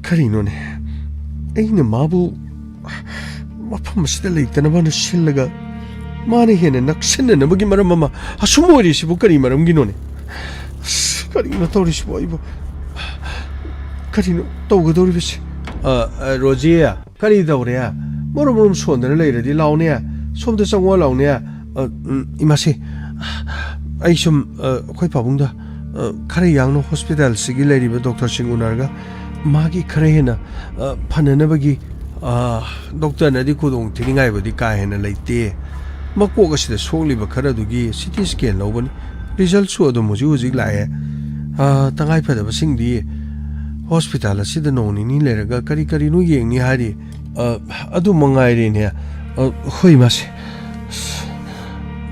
kari no ne aina mabu mafam sida leitana ba na sillaga mane hene naksinna na bagi maram mama asumori sibu kari maram gi no ne kari na tawri sibu ibo kari no tawgadori bis rojiya kari dawreya morom sondana leiradi lawne somda sangwa lawne imase ai sum khoi pabungda khare yangno hospital sigi leiriba doctor singunarga magi khare hena phanana bagi doctor nadi kudong thiningai bodi ka hena leite makko ga sida sogliba khara dugi ct scan lawbani result su adu muji uji lae tangai phada basingdi hospital asida noni ni leraga kari nu yengni hari adu mangai re ne hoi mase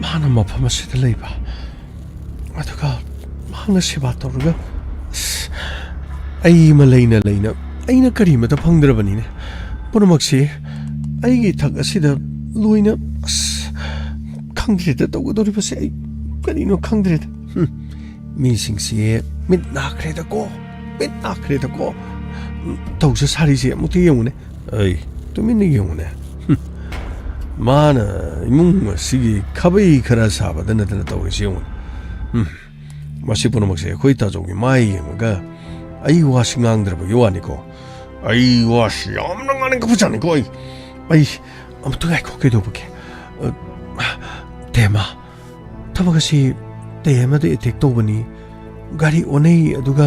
mana mafam asida leiba aduga mana seba tawruga ai ma leina aina kari mata phangdrabani ne punamakse ai gi thak asida loina khangdre da tawgadori base ai kari no khangdre mi singse mit nakre da ko mit nakre da ko tawsa sari se muti yone ai to min ni yone mana imung sigi khabai khara saba da na tawge se yone masi punamakse khoi ta jogi mai ga ai wasingang dra ba yowani ko ai was yamna ngane ka puchani ko ai am to ai ko ke do buke tema tabagasi ꯇꯌꯦꯃꯗ attack ꯇꯧꯕꯅꯤ ꯒꯥꯔꯤ ꯑꯣꯟꯅꯩ ꯑꯗꯨꯒ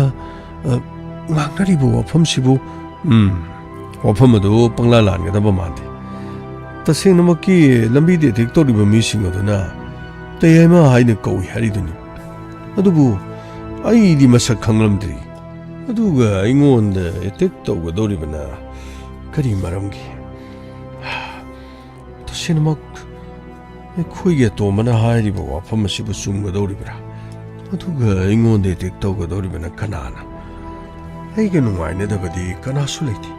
ꯉꯥꯡꯅꯔꯤꯕ ꯋꯥꯐꯝꯁꯤꯕꯨ ꯋꯥꯐꯝ ꯑꯗꯨ ꯄꯪꯂꯥ ꯂꯥꯟꯒꯗꯕ ꯃꯥꯟꯗꯦ ꯇꯁꯦꯡꯅꯃꯛꯀꯤ ꯂꯝꯕꯤꯗ attack ꯇꯧꯔꯤꯕ ꯃꯤꯁꯤꯡ ꯑꯗꯨꯅ ꯇꯌꯦꯃ ꯍꯥꯏꯅ ꯀꯧꯏ ꯍꯥꯏꯔꯤꯗꯨꯅꯤ ꯑꯗꯨꯕꯨ ꯑꯩꯗꯤ ꯃꯁꯛ ꯈꯪꯂꯝꯗ꯭ꯔꯤ ꯑꯗꯨꯒ ꯑꯩꯉꯣꯟꯗ ꯑꯦꯇꯦꯛ ꯇꯧꯒꯗꯧꯔꯤꯕꯅ ꯀꯔꯤ ꯃꯔꯝꯒꯤ ꯇꯁꯦꯡꯅꯃꯛ ꯑꯩꯈꯣꯏꯒꯤ ꯑꯇꯣꯝꯕꯅ ꯍꯥꯏꯔꯤꯕ ꯋꯥꯐꯝ ꯑꯁꯤꯕꯨ ꯆꯨꯝꯒꯗꯧꯔꯤꯕ꯭ꯔꯥ ꯑꯗꯨꯒ ꯑꯩꯉꯣꯟꯗ ꯑꯦꯇꯦꯛ ꯇꯧꯒꯗꯧꯔꯤꯕꯅ ꯀꯅꯥꯅ ꯑꯩꯒ ꯅꯨꯡꯉꯥꯏꯅꯗꯕꯗꯤ ꯀꯅꯥꯁꯨ ꯂꯩꯇꯦ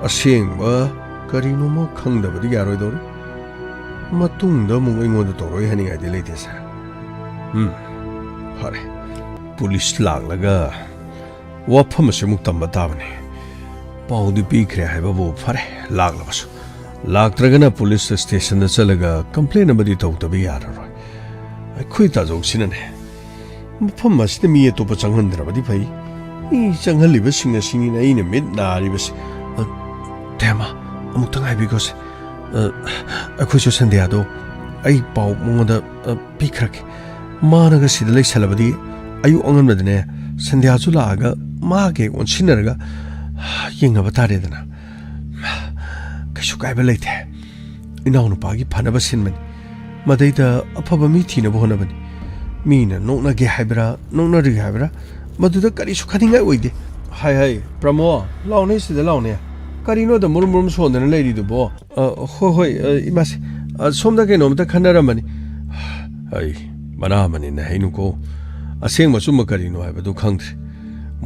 ꯑꯁꯦꯡꯕ ꯀꯔꯤꯅꯣꯃ ꯈꯪꯗꯕꯗꯤ ꯌꯥꯔꯣꯏꯗꯧꯔꯤ ꯃꯇꯨꯡꯗ ꯑꯃꯨꯛ ꯑꯩꯉꯣꯟꯗ ꯇꯧꯔꯣꯏ ꯍꯥꯏꯅꯤꯡꯉꯥꯏꯗꯤ ꯂꯩꯇꯦ ꯁꯥꯔ ꯐꯔꯦ ꯄꯨꯂꯤꯁ ꯂꯥꯛꯂꯒ ꯋꯥꯐꯝ ꯑꯁꯤ ꯑꯃꯨꯛ ꯇꯝꯕ ꯇꯥꯕꯅꯤ ꯄꯥꯎꯗꯤ ꯄꯤꯈ꯭ꯔꯦ ꯍꯥꯏꯕꯕꯨ ꯐꯔꯦ ꯂꯥꯛꯂꯕꯁꯨ ꯂꯥꯛꯇ꯭ꯔꯒꯅ ꯄꯨꯂꯤꯁ ꯁ꯭ꯇꯦꯁꯟꯗ ꯆꯠꯂꯒ ꯀꯝꯄ꯭ꯂꯦꯟ ꯑꯃꯗꯤ ꯇꯧꯗꯕ ꯌꯥꯔꯔꯣꯏ ꯑꯩꯈꯣꯏ ꯇꯥꯖꯧꯁꯤꯅꯅꯦ ꯃꯐꯝ ꯑꯁꯤꯗ ꯃꯤ ꯑꯇꯣꯞꯄ ꯆꯪꯍꯟꯗ꯭ꯔꯕꯗꯤ ꯐꯩ ꯃꯤ ꯆꯪꯍꯜꯂꯤꯕꯁꯤꯡ ꯑꯁꯤꯅꯤꯅ ꯑꯩꯅ ꯃꯤꯠ ꯅꯥꯔꯤꯕꯁꯤ ꯇꯦꯃ ꯑꯃꯨꯛꯇꯪ ꯍꯥꯏꯕꯤꯈꯣꯁꯦ ꯑꯩꯈꯣꯏꯁꯨ ꯁꯟꯗ꯭ꯌꯥꯗꯣ ꯑꯩ ꯄꯥꯎ ꯃꯉꯣꯟꯗ ꯄꯤꯈ꯭ꯔꯒꯦ ꯃꯥꯅꯒ ꯁꯤꯗ ꯂꯩꯁꯜꯂꯕꯗꯤ ꯑꯌꯨꯛ ꯑꯉꯟꯕꯗꯅꯦ ꯁꯟꯗ꯭ꯌꯥꯁꯨ ꯂꯥꯛꯑꯒ ꯃꯥꯒ ꯑꯣꯟꯁꯤꯟꯅꯔꯒ ꯌꯦꯡꯅꯕ ꯇꯥꯔꯦꯗꯅ ꯀꯩꯁꯨ ꯀꯥꯏꯕ ꯂꯩꯇꯦ ꯏꯅꯥꯎꯅꯨꯄꯥꯒꯤ ꯐꯅꯕ ꯁꯤꯟꯕꯅꯤ ꯃꯗꯩꯗ ꯑꯐꯕ ꯃꯤ ꯊꯤꯅꯕ ꯍꯣꯠꯅꯕꯅꯤ ꯃꯤꯅ ꯅꯣꯛꯅꯒꯦ ꯍꯥꯏꯕ꯭ꯔꯥ ꯅꯣꯛꯅꯔꯒꯦ ꯍꯥꯏꯕ꯭ꯔꯥ ꯃꯗꯨꯗ ꯀꯔꯤꯁꯨ ꯈꯟꯅꯤꯡꯉꯥꯏ ꯑꯣꯏꯗꯦ ꯍꯥꯏ ꯄ꯭ꯔꯃꯣ ꯂꯥꯎꯅꯦ ꯁꯤꯗ ꯂꯥꯎꯅꯦ ꯀꯔꯤꯅꯣꯗ ꯃꯨꯔꯨꯝ ꯃꯨꯔꯨꯝ ꯁꯣꯟꯗꯅ ꯂꯩꯔꯤꯗꯨꯕꯣ ꯍꯣꯏ ꯏꯃꯥꯁꯦ ꯁꯣꯝꯗ ꯀꯩꯅꯣꯝꯇ ꯈꯟꯅꯔꯝꯕꯅꯤ ꯑꯩ ꯃꯅꯥ ꯑꯃꯅꯤꯅ ꯍꯩꯅꯨꯀꯣ ꯑꯁꯦꯡꯕ ꯆꯨꯝꯕ ꯀꯔꯤꯅꯣ ꯍꯥꯏꯕꯗꯨ ꯈꯪꯗ꯭ꯔꯦ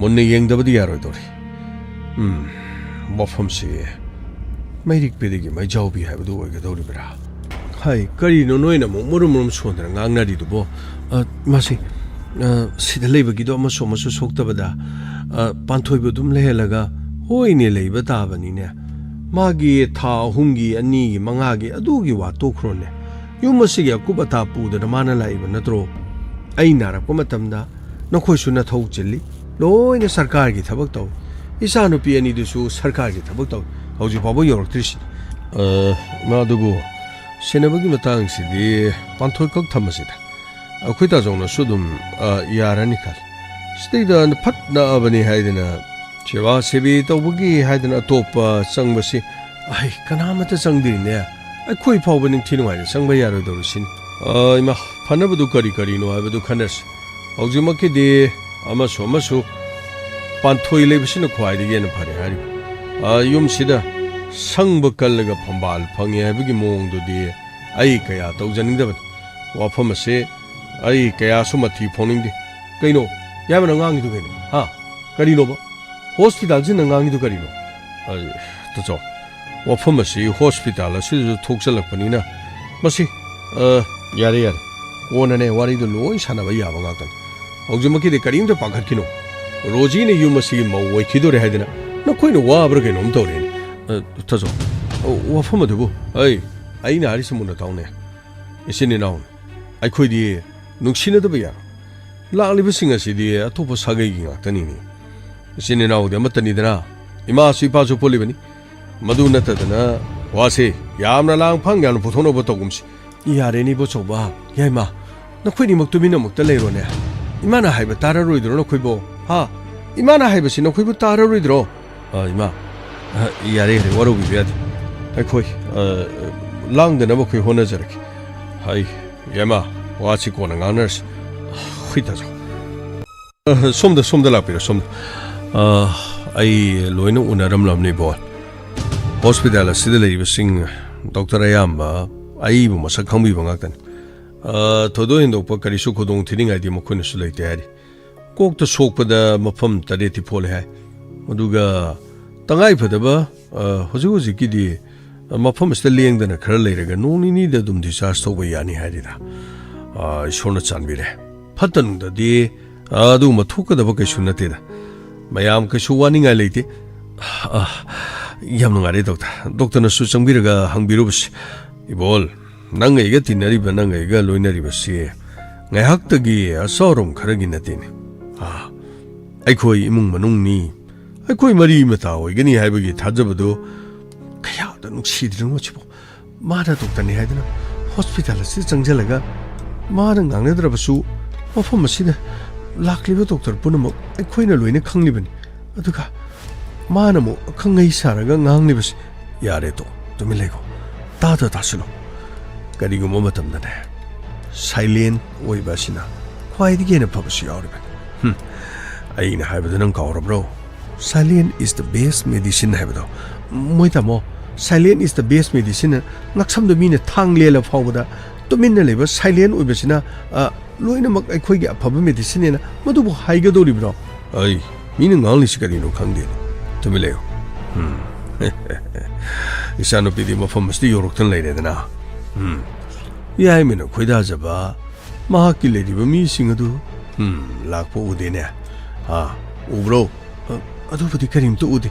ꯃꯨꯟꯅ ꯌꯦꯡꯗꯕꯗꯤ ꯌꯥꯔꯣꯏꯗꯧꯔꯤ ꯋꯥꯐꯝꯁꯤ ꯃꯩꯔꯤꯛꯄꯤꯗꯒꯤ ꯃꯩꯖꯥꯎꯕꯤ ꯍꯥꯏꯕꯗꯨ ꯑꯣꯏꯒꯗꯧꯔꯤꯕ꯭ꯔꯥ ꯍꯥꯏ ꯀꯔꯤꯅꯣ ꯅꯣꯏꯅ ꯑꯃꯨꯛ ꯃꯨꯔꯨꯝ ꯃꯨꯔꯨꯝ ꯁꯣꯟꯗꯅ ꯉꯥꯡꯅꯔꯤꯗꯨꯕꯣ ꯃꯥꯁꯤ ꯁꯤꯗ ꯂꯩꯕꯒꯤꯗꯣ ꯑꯃꯁꯨ ꯁꯣꯛꯇꯕꯗ ꯄꯥꯟꯊꯣꯏꯕꯨ ꯑꯗꯨꯝ ꯂꯩꯍꯜꯂꯒ ꯍꯣꯏꯅꯦ ꯂꯩꯕ ꯇꯥꯕꯅꯤꯅꯦ ꯃꯥꯒꯤ ꯊꯥ 2ꯒꯤ 2ꯒꯤ 5ꯒꯤ ꯑꯗꯨꯒꯤ ꯋꯥ ꯇꯣꯛꯈ꯭ꯔꯣꯅꯦ ꯌꯨꯝ ꯑꯁꯤꯒꯤ ꯑꯀꯨꯞ ꯑꯇꯥ ꯄꯨꯗꯅ ꯃꯥꯅ ꯂꯥꯛꯏꯕ ꯅꯠꯇ꯭ꯔꯣ ꯑꯩ ꯅꯥꯔꯛꯄ ꯃꯇꯝꯗ ꯅꯈꯣꯏꯁꯨ ꯅꯊꯧ ꯆꯤꯜꯂꯤ ꯂꯣꯏꯅ ꯁꯔꯀꯥꯔꯒꯤ ꯊꯕꯛ ꯇꯧꯏ ꯏꯆꯥꯅꯨꯄꯤ ꯑꯅꯤꯗꯨꯁꯨ ꯁꯔꯀꯥꯔꯒꯤ ꯊꯕꯛ ꯇꯧꯏ ꯍꯧꯖꯤꯛ ꯐꯥꯎꯕ ꯌꯧꯔꯛꯇ꯭ꯔꯤꯁꯤꯅꯤ ꯃꯥꯗꯨꯕꯨ ꯁꯦꯟꯅꯕꯒꯤ ꯃꯇꯥꯡꯁꯤꯗꯤ ꯄꯥꯟꯊꯣꯏꯈꯛ ꯊꯝꯃꯁꯤꯗ ꯑꯩꯈꯣꯏ ꯇꯥꯖꯧꯅꯁꯨ ꯑꯗꯨꯝ ꯌꯥꯔꯅꯤ ꯈꯜꯂꯤ ꯁꯤꯗꯩꯗ ꯐꯠ ꯅꯛꯑꯕꯅꯤ ꯍꯥꯏꯗꯅ ꯁꯦꯕꯥ ꯁꯦꯕꯤ ꯇꯧꯕꯒꯤ ꯍꯥꯏꯗꯅ ꯑꯇꯣꯞꯄ ꯆꯪꯕꯁꯤ ꯑꯩ ꯀꯅꯥꯃꯠꯇ ꯆꯪꯗ꯭ꯔꯤꯅꯦ ꯑꯩꯈꯣꯏ ꯐꯥꯎꯕ ꯅꯤꯡꯊꯤ ꯅꯨꯡꯉꯥꯏꯅ ꯆꯪꯕ ꯌꯥꯔꯣꯏꯗꯧꯔꯤꯁꯤꯅꯤ ꯏꯃꯥ ꯐꯅꯕꯗꯨ ꯀꯔꯤꯅꯣ ꯍꯥꯏꯕꯗꯨ ꯈꯟꯅꯔꯁꯤ ꯍꯧꯖꯤꯛꯃꯛꯀꯤꯗꯤ ꯑꯃꯁꯨ ꯄꯥꯟꯊꯣꯏ ꯂꯩꯕꯁꯤꯅ ꯈ꯭ꯋꯥꯏꯗꯒꯤ ꯍꯦꯟꯅ ꯐꯔꯦ ꯍꯥꯏꯔꯤꯕ ꯌꯨꯝꯁꯤꯗ ꯁꯪꯕ ꯀꯜꯂꯒ ꯐꯝꯕꯥꯜ ꯐꯪꯉꯦ ꯍꯥꯏꯕꯒꯤ ꯃꯑꯣꯡꯗꯨꯗꯤ ꯑꯩ ꯀꯌꯥ ꯇꯧꯖꯅꯤꯡꯗꯕꯅꯤ ꯋꯥꯐꯝ ꯑꯁꯤ ꯑꯩ ꯀꯌꯥꯁꯨ ꯃꯊꯤ ꯐꯣꯡꯅꯤꯡꯗꯦ ꯀꯩꯅꯣ ꯌꯥꯝꯅ ꯉꯥꯡꯉꯤꯗꯨ ꯀꯩꯅꯣ ꯀꯔꯤꯅꯣꯕ ꯍꯣꯁꯄꯤꯇꯥꯜꯁꯤꯅ ꯉꯥꯡꯉꯤꯗꯨ ꯀꯔꯤꯅꯣ ꯇꯥꯆꯧ ꯋꯥꯐꯝ ꯑꯁꯤ ꯍꯣꯁꯄꯤꯇꯥꯜ ꯑꯁꯤꯗꯁꯨ ꯊꯣꯛꯆꯜꯂꯛꯄꯅꯤꯅ ꯃꯁꯤ ꯌꯥꯔꯦ ꯀꯣꯟꯅꯅꯦ ꯋꯥꯔꯤꯗꯨ ꯂꯣꯏ ꯁꯥꯟꯅꯕ ꯌꯥꯕ ꯉꯥꯛꯇꯅꯤ ꯍꯧꯖꯤꯛꯃꯛꯀꯤꯗꯤ ꯀꯔꯤꯝꯇ ꯄꯥꯈꯠꯈꯤꯅꯣ ꯔꯣꯖꯤꯅ ꯌꯨꯝ ꯑꯁꯤꯒꯤ ꯃꯧ ꯑꯣꯏꯈꯤꯗꯣꯔꯦ ꯍꯥꯏꯗꯅ ꯅꯈꯣꯏꯅ ꯋꯥꯕ꯭ꯔꯥ ꯀꯩꯅꯣꯝ ꯇꯧꯔꯦꯅꯦ ꯇꯥꯆꯧ ꯋꯥꯐꯝ ꯑꯗꯨꯕꯨ ꯑꯩꯅ ꯍꯥꯏꯔꯤꯁꯤ ꯃꯨꯟꯅ ꯇꯥꯎꯅꯦ ꯏꯆꯤꯟ ꯏꯅꯥꯎꯅꯤ ꯑꯩꯈꯣꯏꯗꯤ ꯅꯨꯡꯁꯤꯅꯗꯕ ꯌꯥꯔꯣꯏ ꯂꯥꯛꯂꯤꯕꯁꯤꯡ ꯑꯁꯤꯗꯤ ꯑꯇꯣꯞꯄ ꯁꯥꯒꯩꯒꯤ ꯉꯥꯛꯇꯅꯤꯅꯤ ꯏꯆꯤꯟ ꯏꯅꯥꯎꯗꯤ ꯑꯃꯠꯇꯅꯤꯗꯅ ꯏꯃꯥꯁꯨ ꯏꯄꯥꯁꯨ ꯄꯨꯜꯂꯤꯕꯅꯤ ꯃꯗꯨ ꯅꯠꯇꯗꯅ ꯋꯥꯁꯦ ꯌꯥꯝꯅ ꯂꯥꯡ-ꯐꯥꯡ ꯌꯥꯝꯅ ꯄꯨꯊꯣꯛꯅꯕ ꯇꯧꯒꯨꯝꯁꯤ ꯌꯥꯔꯦꯅꯦ ꯏꯕꯣꯆꯧꯕ ꯌꯥꯏꯃ ꯅꯈꯣꯏꯅꯤꯃꯛ ꯇꯨꯃꯤꯟꯅꯃꯨꯛꯇ ꯂꯩꯔꯣꯅꯦ ꯏꯃꯥꯅ ꯍꯥꯏꯕ ꯇꯥꯔꯔꯣꯏꯗ꯭ꯔꯣ ꯅꯈꯣꯏꯕꯣ ꯏꯃꯥꯅ ꯍꯥꯏꯕꯁꯤ ꯅꯈꯣꯏꯕꯨ ꯇꯥꯔꯔꯣꯏꯗ꯭ꯔꯣ ꯏꯃꯥ ꯌꯥꯔꯦ ꯋꯥꯔꯧꯕꯤꯕ ꯌꯥꯗꯦ ꯑꯩꯈꯣꯏ ꯂꯥꯡꯗꯅꯕ ꯑꯩꯈꯣꯏ ꯍꯣꯠꯅꯖꯔꯒꯦ ꯌꯥꯏꯃ ꯋꯥꯁꯤ ꯀꯣꯟꯅ ꯉꯥꯡꯅꯔꯁꯤ ꯍꯣꯏ ꯇꯥꯆꯧ ꯁꯣꯝꯗ ꯂꯥꯛꯄꯤꯔꯣ ꯁꯣꯝꯗ ꯑꯩ ꯂꯣꯏꯅ ꯎꯅꯔꯝꯂꯕꯅꯤ ꯕꯣꯜ ꯍꯣꯁꯄꯤꯇꯥꯜ ꯑꯁꯤꯗ ꯂꯩꯔꯤꯕꯁꯤꯡ ꯗꯣꯛꯇꯔ ꯑꯌꯥꯝꯕ ꯑꯩꯕꯨ ꯃꯁꯛ ꯈꯪꯕꯤꯕ ꯉꯥꯛꯇꯅꯤ ꯊꯣꯏꯗꯣꯛ ꯍꯦꯟꯗꯣꯛꯄ ꯀꯔꯤꯁꯨ ꯈꯨꯗꯣꯡ ꯊꯤꯅꯤꯡꯉꯥꯏꯗꯤ ꯃꯈꯣꯏꯅꯁꯨ ꯂꯩꯇꯦ ꯍꯥꯏꯔꯤ ꯀꯣꯛꯇ ꯁꯣꯛꯄꯗ ꯃꯐꯝ 8ꯇꯤ ꯐꯣꯠꯂꯦ ꯍꯥꯏ ꯑꯗꯨꯒ ꯇꯉꯥꯏꯐꯗꯕ ꯍꯧꯖꯤꯛꯀꯤꯗꯤ ꯃꯐꯝ ꯑꯁꯤꯗ ꯂꯦꯡꯗꯅ ꯈꯔ ꯂꯩꯔꯒ ꯅꯣꯡ ꯅꯤꯅꯤꯗ ꯑꯗꯨꯝ ꯗꯤꯁꯆꯥꯔꯖ ꯇꯧꯕ ꯌꯥꯅꯤ ꯍꯥꯏꯔꯤꯗ ꯏꯁꯣꯔꯅ ꯆꯥꯟꯕꯤꯔꯦ ꯐꯠꯇꯅꯨꯡꯗꯗꯤ ꯑꯗꯨꯒꯨꯝꯕ ꯊꯣꯛꯀꯗꯕ ꯀꯩꯁꯨ ꯅꯠꯇꯦꯗ ꯃꯌꯥꯝ ꯀꯩꯁꯨ ꯋꯥꯅꯤꯡꯉꯥꯏ ꯂꯩꯇꯦ ꯌꯥꯝ ꯅꯨꯡꯉꯥꯏꯔꯦ ꯗꯣꯛꯇꯔꯅꯁꯨ ꯆꯪꯕꯤꯔꯒ ꯍꯪꯕꯤꯔꯨꯕꯁꯤ ꯏꯕꯣꯜ ꯅꯪ ꯑꯩꯒ ꯇꯤꯟꯅꯔꯤꯕ ꯅꯪ ꯑꯩꯒ ꯂꯣꯏꯅꯔꯤꯕꯁꯤ ꯉꯥꯏꯍꯥꯛꯇꯒꯤ ꯑꯆꯥꯎꯔꯝ ꯈꯔꯒꯤ ꯅꯠꯇꯦꯅꯦ ꯑꯩꯈꯣꯏ ꯏꯃꯨꯡ ꯃꯅꯨꯡꯅꯤ ꯑꯩꯈꯣꯏ ꯃꯔꯤ ꯃꯇꯥ ꯑꯣꯏꯒꯅꯤ ꯍꯥꯏꯕꯒꯤ ꯊꯥꯖꯕꯗꯨ ꯀꯌꯥꯗ ꯅꯨꯡꯁꯤꯗ꯭ꯔꯤꯅꯣ ꯁꯤꯕꯣ ꯃꯥꯅ ꯗꯣꯛꯇꯔꯅꯤ ꯍꯥꯏꯗꯅ ꯍꯣꯁꯄꯤꯇꯥꯜ ꯑꯁꯤꯗ ꯆꯪꯁꯤꯜꯂꯒ ꯃꯥꯅ ꯉꯥꯡꯅꯗ꯭ꯔꯕꯁꯨ ꯃꯐꯝ ꯑꯁꯤꯗ ꯂꯥꯛꯂꯤꯕ ꯗꯣꯛꯇꯔ ꯄꯨꯝꯅꯃꯛ ꯑꯩꯈꯣꯏꯅ ꯂꯣꯏꯅ ꯈꯪꯂꯤꯕꯅꯤ ꯑꯗꯨꯒ ꯃꯥꯅ ꯑꯃꯨꯛ ꯑꯈꯪ-ꯑꯍꯩ ꯁꯥꯔꯒ ꯉꯥꯡꯂꯤꯕꯁꯤ ꯌꯥꯔꯦ ꯇꯨꯃꯤꯟ ꯂꯩꯈꯣ ꯇꯥꯁꯤꯜꯂꯣ ꯀꯔꯤꯒꯨꯝꯕ ꯃꯇꯝꯗꯅꯦ ꯁꯥꯏꯂꯦꯟ ꯑꯣꯏꯕ ꯑꯁꯤꯅ ꯈ꯭ꯋꯥꯏꯗꯒꯤ ꯍꯦꯟꯅ ꯐꯕꯁꯨ ꯌꯥꯎꯔꯤꯕꯅꯤ ꯑꯩꯅ ꯍꯥꯏꯕꯗꯣ ꯅꯪ ꯀꯥꯎꯔꯕ꯭ꯔꯣ ꯁꯥꯏꯂꯦꯟ ꯏꯁ ꯗ ꯕꯦꯁ ꯃꯦꯗꯤꯁꯤꯟ ꯍꯥꯏꯕꯗꯣ ꯃꯣꯏ ꯇꯥꯃꯣ ꯁꯥꯏꯂꯦꯟ ꯏꯁ ꯗ ꯕꯦꯁ ꯃꯦꯗꯤꯁꯤꯟ ꯉꯛꯁꯝꯗ ꯃꯤꯅ ꯊꯥꯡ ꯂꯦꯜꯂ ꯐꯥꯎꯕꯗ ꯇꯨꯃꯤꯟꯅ ꯂꯩꯕ ꯁꯥꯏꯂꯦꯟ ꯑꯣꯏꯕꯁꯤꯅ ꯂꯣꯏꯅꯃꯛ ꯑꯩꯈꯣꯏꯒꯤ ꯑꯐꯕ ꯃꯦꯗꯤꯁꯤꯟꯅꯦꯅ ꯃꯗꯨꯕꯨ ꯍꯥꯏꯒꯗꯧꯔꯤꯕ꯭ꯔꯣ ꯑꯩ ꯃꯤꯅ ꯉꯥꯡꯂꯤꯁꯤ ꯀꯔꯤꯅꯣ ꯈꯪꯗꯦꯅꯦ ꯇꯨꯃꯤꯟ ꯂꯩꯌꯨ ꯏꯆꯥꯅꯨꯄꯤꯗꯤ ꯃꯐꯝ ꯑꯁꯤꯗ ꯌꯧꯔꯛꯇꯨꯅ ꯂꯩꯔꯦꯗꯅ ꯌꯥꯏꯃꯅ ꯈꯣꯏꯗꯥꯖꯕ ꯃꯍꯥꯛꯀꯤ ꯂꯩꯔꯤꯕ ꯃꯤꯁꯤꯡ ꯑꯗꯨ ꯂꯥꯛꯄ ꯎꯗꯦꯅꯦ ꯎꯕ꯭ꯔꯣ ꯑꯗꯨꯕꯨꯗꯤ ꯀꯔꯤꯝꯇ ꯎꯗꯦ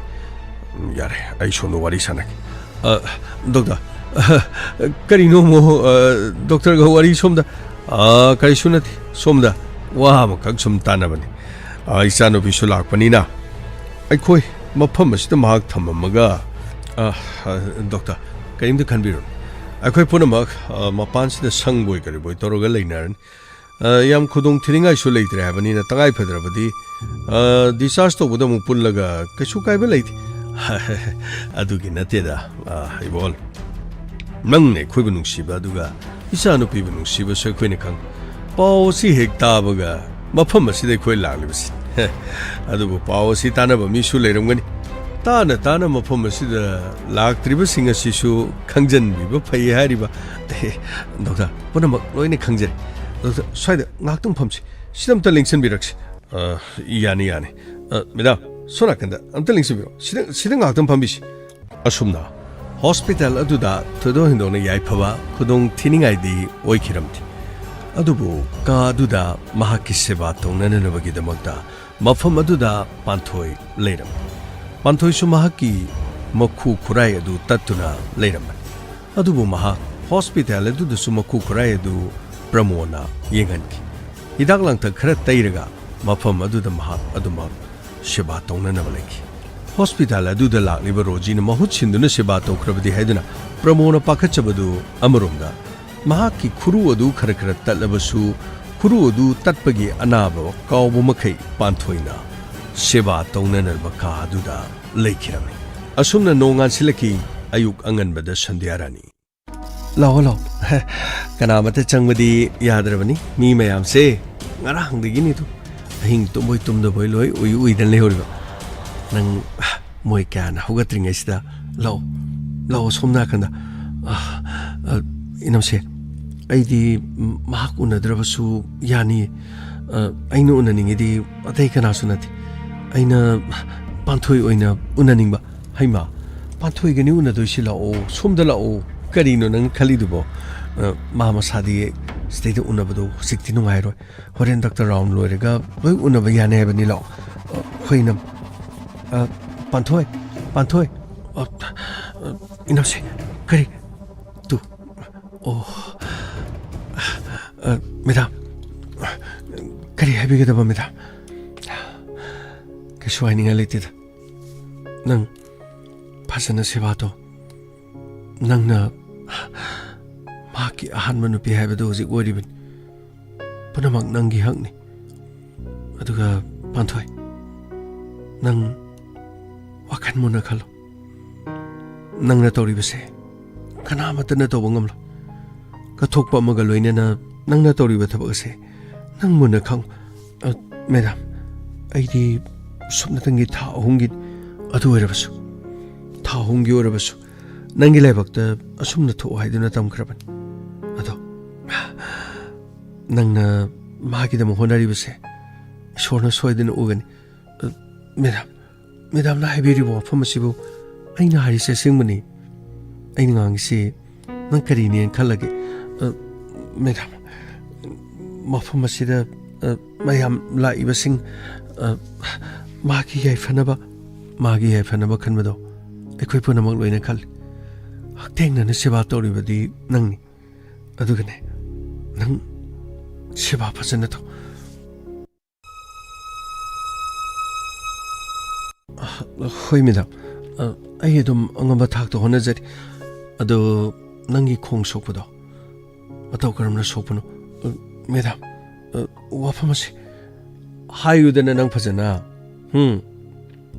ꯌꯥꯔꯦ ꯑꯩ ꯁꯣꯝꯗ ꯋꯥꯔꯤ ꯁꯥꯟꯅꯒꯦ ꯗꯣꯛꯇꯔ ꯀꯔꯤꯅꯣ ꯗꯣꯛꯇꯔꯒ ꯋꯥꯔꯤ ꯁꯣꯝꯗ ꯀꯔꯤꯁꯨ ꯅꯠꯇꯦ ꯁꯣꯝꯗ ꯋꯥ ꯑꯃꯈꯛ ꯁꯨꯝ ꯇꯥꯟꯅꯕꯅꯤ ꯏꯆꯥꯅꯨꯄꯤꯁꯨ ꯂꯥꯛꯄꯅꯤꯅ ꯑꯩꯈꯣই ꯃꯐꯝ ꯑꯁꯤꯗ ꯃꯍꯥꯛ ꯊꯝꯃꯝꯃꯒ ꯗꯣꯛꯇꯔ ꯀꯔꯤꯝꯇ ꯈꯟꯕꯤꯔꯨꯅꯨ ꯑꯩꯈꯣꯏ ꯄꯨꯝꯅꯃꯛ ꯃꯄꯥꯟꯁꯤꯗ ꯁꯪꯕꯣꯏ ꯀꯔꯤꯕꯣꯏ ꯇꯧꯔꯒ ꯂꯩꯅꯔꯅꯤ ꯌꯥꯝ ꯈꯨꯗꯣꯡ ꯊꯤꯅꯤꯡꯉꯥꯏꯁꯨ ꯂꯩꯇ꯭ꯔꯦ ꯍꯥꯏꯕꯅꯤꯅ ꯇꯉꯥꯏ ꯐꯗ꯭ꯔꯕꯗꯤ ꯗꯤꯁꯆꯥꯔꯖ ꯇꯧꯕꯗ ꯑꯃꯨꯛ ꯄꯨꯜꯂꯒ ꯀꯩꯁꯨ ꯀꯥꯏꯕ ꯂꯩꯇꯦ ꯑꯗꯨꯒꯤ ꯅꯠꯇꯦꯗ ꯏꯕꯣꯜ ꯅꯪꯅ ꯑꯩꯈꯣꯏꯕꯨ ꯅꯨꯡꯁꯤꯕ ꯑꯗꯨꯒ ꯏꯆꯥꯅꯨꯄꯤꯕꯨ ꯅꯨꯡꯁꯤꯕꯁꯨ ꯑꯩꯈꯣꯏꯅ ꯈꯪ ꯄꯥꯎ ꯑꯁꯤ ꯍꯦꯛ ꯇꯥꯕꯒ ꯃꯐꯝ ꯑꯁꯤꯗ ꯑꯩꯈꯣꯏ ꯂꯥꯛꯂꯤꯕꯁꯤ ꯑꯗꯨꯕꯨ ꯄꯥꯎ ꯑꯁꯤ ꯇꯥꯟꯅꯕ ꯃꯤꯁꯨ ꯂꯩꯔꯝꯒꯅꯤ ꯇꯥꯅ ꯃꯐꯝ ꯑꯁꯤꯗ ꯂꯥꯛꯇ꯭ꯔꯤꯕꯁꯤꯡ ꯑꯁꯤꯁꯨ ꯈꯪꯖꯟꯕꯤꯕ ꯐꯩ ꯍꯥꯏꯔꯤꯕ ꯗꯣꯛꯇꯔ ꯄꯨꯝꯅꯃꯛ ꯂꯣꯏꯅ ꯈꯪꯖꯔꯦ ꯗꯣꯛꯇꯔ ꯁ꯭ꯋꯥꯏꯗ ꯉꯥꯏꯍꯥꯛꯇꯪ ꯐꯝꯁꯤ ꯁꯤꯗ ꯑꯝꯇ ꯂꯦꯡꯁꯤꯟꯕꯤꯔꯛꯁꯤ ꯌꯥꯅꯤ ꯃꯦꯗꯥꯝ ꯁꯣꯝ ꯅꯥꯀꯟꯗ ꯑꯝꯇ ꯂꯦꯡꯁꯤꯟꯕꯤꯔꯣ ꯁꯤꯗ ꯉꯥꯏꯍꯥꯛꯇꯪ ꯐꯝꯕꯤꯁꯤ ꯑꯁꯨꯝꯅ ꯍꯣꯁꯄꯤꯇꯥꯜ ꯑꯗꯨꯗ ꯊꯣꯏꯗꯣꯛ ꯍꯦꯟꯗꯣꯛꯅ ꯌꯥꯏꯐꯕ ꯈꯨꯗꯣꯡ ꯊꯤꯅꯤꯡꯉꯥꯏꯗꯤ ꯑꯣꯏꯈꯤꯔꯝꯗꯦ ꯑꯗꯨꯕꯨ ꯀꯥ ꯑꯗꯨꯗ ꯃꯍꯥꯛꯀꯤ ꯁꯦꯕꯥ ꯇꯧꯅꯅꯕꯒꯤꯗꯃꯛꯇ ꯃꯐꯝ ꯑꯗꯨꯗ ꯄꯥꯟꯊꯣꯏ ꯂꯩꯔꯝꯃꯤ ꯄꯥꯟꯊꯣꯏꯁꯨ ꯃꯍꯥꯛꯀꯤ ꯃꯈꯨ ꯈꯨꯔꯥꯏ ꯑꯗꯨ ꯇꯠꯇꯨꯅ ꯂꯩꯔꯝꯕꯅꯤ ꯑꯗꯨꯕꯨ ꯃꯍꯥꯛ ꯍꯣꯁꯄꯤꯇꯥꯜ ꯑꯗꯨꯗꯁꯨ ꯃꯈꯨ ꯈꯨꯔꯥꯏ ꯑꯗꯨ ꯄ꯭ꯔꯃꯣꯗꯅ ꯌꯦꯡꯍꯟꯈꯤ ꯍꯤꯗꯥꯛ ꯂꯥꯡꯊꯛ ꯈꯔ ꯇꯩꯔꯒ ꯃꯐꯝ ꯑꯗꯨꯗ ꯃꯍꯥꯛ ꯑꯗꯨꯃꯛ ꯁꯦꯕꯥ ꯇꯧꯅꯅꯕ ꯂꯩꯈꯤ ꯍꯣꯁꯄꯤꯇꯥꯜ ꯑꯗꯨꯗ ꯂꯥꯛꯂꯤꯕ ꯔꯣꯖꯤꯅ ꯃꯍꯨꯠ ꯁꯤꯟꯗꯨꯅ ꯁꯦꯕꯥ ꯇꯧꯈ꯭ꯔꯕꯗꯤ ꯍꯥꯏꯗꯨꯅ ꯄ꯭ꯔꯃꯣꯗꯅ ꯄꯥꯈꯠꯆꯕꯗꯨ ꯑꯃꯔꯣꯝꯗ ꯃꯍꯥꯛꯀꯤ ꯈꯨꯔꯨ ꯑꯗꯨ ꯈꯔ ꯇꯠꯂꯕꯁꯨ ꯈꯨꯔꯨ ꯑꯗꯨ ꯇꯠꯄꯒꯤ ꯑꯅꯥꯕ ꯀꯥꯎꯕ ꯃꯈꯩ ꯄꯥꯟꯊꯣꯏꯅ ꯁꯦꯕꯥ ꯇꯧꯅꯅꯕ ꯀꯥ ꯑꯗꯨꯗ ꯂꯩꯈꯤꯔꯝꯃꯤ ꯑꯁꯨꯝꯅ ꯅꯣꯡꯉꯥꯟꯁꯤꯜꯂꯛꯈꯤ ꯑꯌꯨꯛ ꯑꯉꯟꯕꯗ ꯁꯟꯙ꯭ꯌꯥꯔꯥꯅꯤ ꯂꯥꯛꯑꯣ ꯀꯅꯥꯃꯠꯇ ꯆꯪꯕꯗꯤ ꯌꯥꯗ꯭ꯔꯕꯅꯤ ꯃꯤ ꯃꯌꯥꯝꯁꯦ ꯉꯔꯥꯡꯗꯒꯤꯅꯤꯗꯨ ꯑꯍꯤꯡ ꯇꯨꯝꯕꯣꯏ ꯇꯨꯝꯗꯕꯣꯏ ꯂꯣꯏ ꯎꯏꯗꯅ ꯂꯩꯍꯧꯔꯤꯕ ꯅꯪ ꯃꯣꯏ ꯀꯌꯥꯅ ꯍꯧꯒꯠꯇ꯭ꯔꯤꯉꯩꯁꯤꯗ ꯂꯥꯛꯑꯣ ꯁꯣꯝ ꯅꯥꯀꯟꯗ ꯏꯅꯝꯁꯦ ꯑꯩꯗꯤ ꯃꯍꯥꯛ ꯎꯅꯗ꯭ꯔꯕꯁꯨ ꯌꯥꯅꯤ ꯑꯩꯅ ꯎꯅꯅꯤꯡꯉꯤꯗꯤ ꯑꯇꯩ ꯀꯅꯥꯁꯨ ꯅꯠꯇꯦ ꯑꯩꯅ ꯄꯥꯟꯊꯣꯏ ꯑꯣꯏꯅ ꯎꯅꯅꯤꯡꯕ ꯍꯩꯃꯥ ꯄꯥꯟꯊꯣꯏꯒꯅꯤ ꯎꯅꯗꯣꯏꯁꯤ ꯂꯥꯛꯑꯣ ꯁꯣꯝꯗ ꯂꯥꯛꯑꯣ ꯀꯔꯤꯅꯣ ꯅꯪ ꯈꯜꯂꯤꯗꯨꯕꯣ ꯃꯥ ꯃꯁꯥꯗꯤ ꯁꯤꯗꯩꯗ ꯎꯅꯕꯗꯣ ꯍꯧꯖꯤꯛꯇꯤ ꯅꯨꯡꯉꯥꯏꯔꯣꯏ ꯍꯣꯔꯦꯟ ꯗꯣꯛꯇꯔ ꯔꯥꯎꯟ ꯂꯣꯏꯔꯒ ꯂꯣꯏ ꯎꯅꯕ ꯌꯥꯅꯤ ꯍꯥꯏꯕꯅꯤ ꯂꯥꯛꯑꯣ ꯍꯣꯏ ꯄꯥꯟꯊꯣꯏ ꯏꯅꯝꯁꯦ ꯀꯔꯤ ꯇꯨ ꯑꯣ ꯃꯦꯗꯥꯝ ꯀꯔꯤ ꯍꯥꯏꯕꯤꯒꯗꯕ ꯃꯦꯗꯥꯝ ꯀꯩꯁꯨ ꯍꯥꯏꯅꯤꯡꯉꯥꯏ ꯂꯩꯇꯦꯗ ꯅꯪ ꯐꯖꯅ ꯁꯦꯕꯥ ꯇꯧ ꯅꯪꯅ ꯃꯍꯥꯛꯀꯤ ꯑꯍꯥꯟꯕ ꯅꯨꯄꯤ ꯍꯥꯏꯕꯗꯨ ꯍꯧꯖꯤꯛ ꯑꯣꯏꯔꯤꯕꯅꯤ ꯄꯨꯝꯅꯃꯛ ꯅꯪꯒꯤ ꯍꯛꯅꯤ ꯑꯗꯨꯒ ꯄꯥꯟꯊꯣꯏ ꯅꯪ ꯋꯥꯈꯜ ꯃꯨꯟꯅ ꯈꯜꯂꯨ ꯅꯪꯅ ꯇꯧꯔꯤꯕꯁꯦ ꯀꯅꯥꯃꯠꯇꯅ ꯇꯧꯕ ꯉꯝꯂꯣꯏ ꯀꯠꯊꯣꯛꯄ ꯑꯃꯒ ꯂꯣꯏꯅꯅ ꯅꯪꯅ ꯇꯧꯔꯤꯕ ꯊꯕꯛ ꯑꯁꯦ ꯅꯪ ꯃꯨꯟꯅ ꯈꯪꯉꯨ ꯃꯦꯗꯥꯝ ꯑꯩꯗꯤ ꯁꯨꯞꯅꯇꯪꯒꯤ ꯊꯥ 3ꯒꯤ ꯑꯗꯨ ꯑꯣꯏꯔꯕꯁꯨ ꯊꯥ 3ꯒꯤ ꯑꯣꯏꯔꯕꯁꯨ ꯅꯪꯒꯤ ꯂꯥꯏꯕꯛꯇ ꯑꯁꯨꯝꯅ ꯊꯣꯛꯑꯣ ꯍꯥꯏꯗꯨꯅ ꯇꯝꯈ꯭ꯔꯕꯅꯤ ꯑꯗꯣ ꯅꯪꯅ ꯃꯥꯒꯤꯗꯃꯛ ꯍꯣꯠꯅꯔꯤꯕꯁꯦ ꯏꯁꯣꯔꯅ ꯁꯣꯏꯗꯅ ꯎꯒꯅꯤ ꯃꯦꯗꯥꯝꯅ ꯍꯥꯏꯕꯤꯔꯤꯕ ꯋꯥꯐꯝ ꯑꯁꯤꯕꯨ ꯑꯩꯅ ꯍꯥꯏꯔꯤꯁꯦ ꯑꯁꯦꯡꯕꯅꯤ ꯑꯩꯅ ꯉꯥꯡꯉꯤꯁꯤ ꯅꯪ ꯀꯔꯤꯅꯦꯅ ꯈꯜꯂꯒꯦ ꯃꯦꯗꯥꯝ ꯃꯐꯝ ꯑꯁꯤꯗ ꯃꯌꯥꯝ ꯂꯥꯛꯏꯕꯁꯤꯡ ꯃꯥꯒꯤ ꯌꯥꯏꯐꯅꯕ ꯈꯟꯕꯗꯣ ꯑꯩꯈꯣꯏ ꯄꯨꯝꯅꯃꯛ ꯂꯣꯏꯅ ꯈꯜꯂꯤ ꯍꯛꯊꯦꯡꯅꯅ ꯁꯦꯕꯥ ꯇꯧꯔꯤꯕꯗꯤ ꯅꯪꯅꯤ ꯑꯗꯨꯒꯅꯦ ꯅꯪ ꯁꯦꯕꯥ ꯐꯖꯅ ꯇꯧ ꯍꯣꯏ ꯃꯦꯗꯥꯝ ꯑꯩ ꯑꯗꯨꯝ ꯑꯉꯝꯕ ꯊꯥꯛꯇ ꯍꯣꯠꯅꯖꯔꯤ ꯑꯗꯣ ꯅꯪꯒꯤ ꯈꯣꯡ ꯁꯣꯛꯄꯗꯣ ꯃꯇꯧ ꯀꯔꯝꯅ ꯁꯣꯛꯄꯅꯣ 매담, 와파마시 하유되는 낭 파잖아.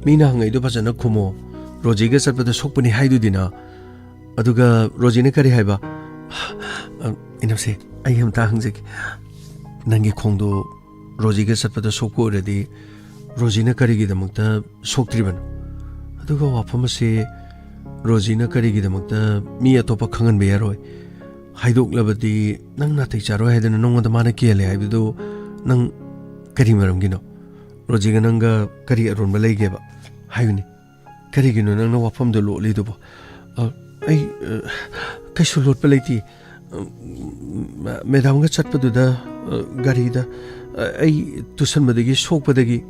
미나 항의도 파잖아 고모. 로지가 살바도 속분이 하이두디나. 아두가 로지네 까리 하이바. 이놈세, 아이 함다 항제기. 난게 콩도 로지가 살바도 속고 오래디 로지네 까리기다먹다 속드리반. 아두가 와파마시 로지네 까리기다먹다 미 아토파 강한 베야로이. 하이독라바디 낭 나타이 자로 하이드는 농원다 마나 키엘레 하이브도 낭 까리 마람기노. 로지가 낭가 까리 아론바 레이게바. 하유니. 까리기노 낭나 와팜도 로리도보. ꯑꯩ ꯀꯩꯁꯨ ꯂꯣꯠꯄ ꯂꯩꯇꯦ ꯃꯦꯗꯥꯝꯒ ꯆꯠꯄꯗꯨꯗ ꯒꯥꯔꯤꯗ ꯑꯩ ꯇꯨꯁꯟꯕꯗꯒꯤ ꯁꯣꯛꯄꯗꯒꯤ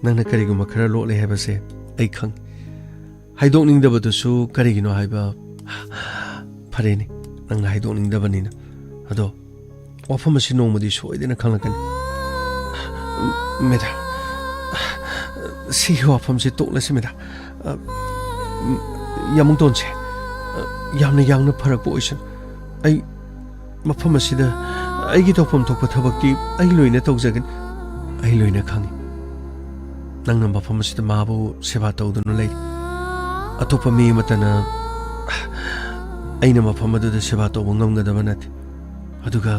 ꯅꯪꯅ ꯀꯔꯤꯒꯨꯝꯕ ꯈꯔ ꯂꯣꯠꯂꯦ ꯍꯥꯏꯕꯁꯦ ꯑꯩ ꯈꯪꯉꯤ ꯍꯥꯏꯗꯣꯛꯅꯤꯡꯗꯕꯗꯨꯁꯨ ꯀꯔꯤꯒꯤꯅꯣ ꯍꯥꯏꯕ ꯐꯔꯦꯅꯦ ꯅꯪꯅ ꯍꯥꯏꯗꯣꯛꯅꯤꯡꯗꯕꯅꯤꯅ ꯑꯗꯣ ꯋꯥꯐꯝ ꯑꯁꯤ ꯅꯣꯡꯃꯗꯤ ꯁꯣꯏꯗꯅ ꯈꯪꯂꯛꯀꯅꯤ ꯃꯦꯗꯥꯝ ꯁꯤꯒꯤ ꯋꯥꯐꯝꯁꯤ ꯇꯣꯛꯂꯁꯤ ꯃꯦꯗꯥꯝ ꯌꯥꯃꯨꯡꯇꯣꯟꯁꯦ ꯌꯥꯝꯅ ꯌꯥꯡꯅ ꯐꯔꯛꯄ ꯑꯣꯏꯁꯅꯨ ꯑꯩ ꯃꯐꯝ ꯑꯁꯤꯗ ꯑꯩꯒꯤ ꯇꯧꯐꯝ ꯊꯣꯛꯄ ꯊꯕꯛꯇꯤ ꯑꯩ ꯂꯣꯏꯅ ꯇꯧꯖꯒꯅꯤ ꯑꯩ ꯂꯣꯏꯅ ꯈꯪꯉꯤ ꯅꯪꯅ ꯃꯐꯝ ꯑꯁꯤꯗ ꯃꯥꯕꯨ ꯁꯦꯕꯥ ꯇꯧꯗꯨꯅ ꯂꯩꯔꯤ ꯑꯇꯣꯞꯄ ꯃꯤ ꯑꯃꯠꯇꯅ ꯑꯩꯅ ꯃꯐꯝ ꯑꯗꯨꯗ ꯁꯦꯕꯥ ꯇꯧꯕ ꯉꯝꯒꯗꯕ ꯅꯠꯇꯦ ꯑꯗꯨꯒ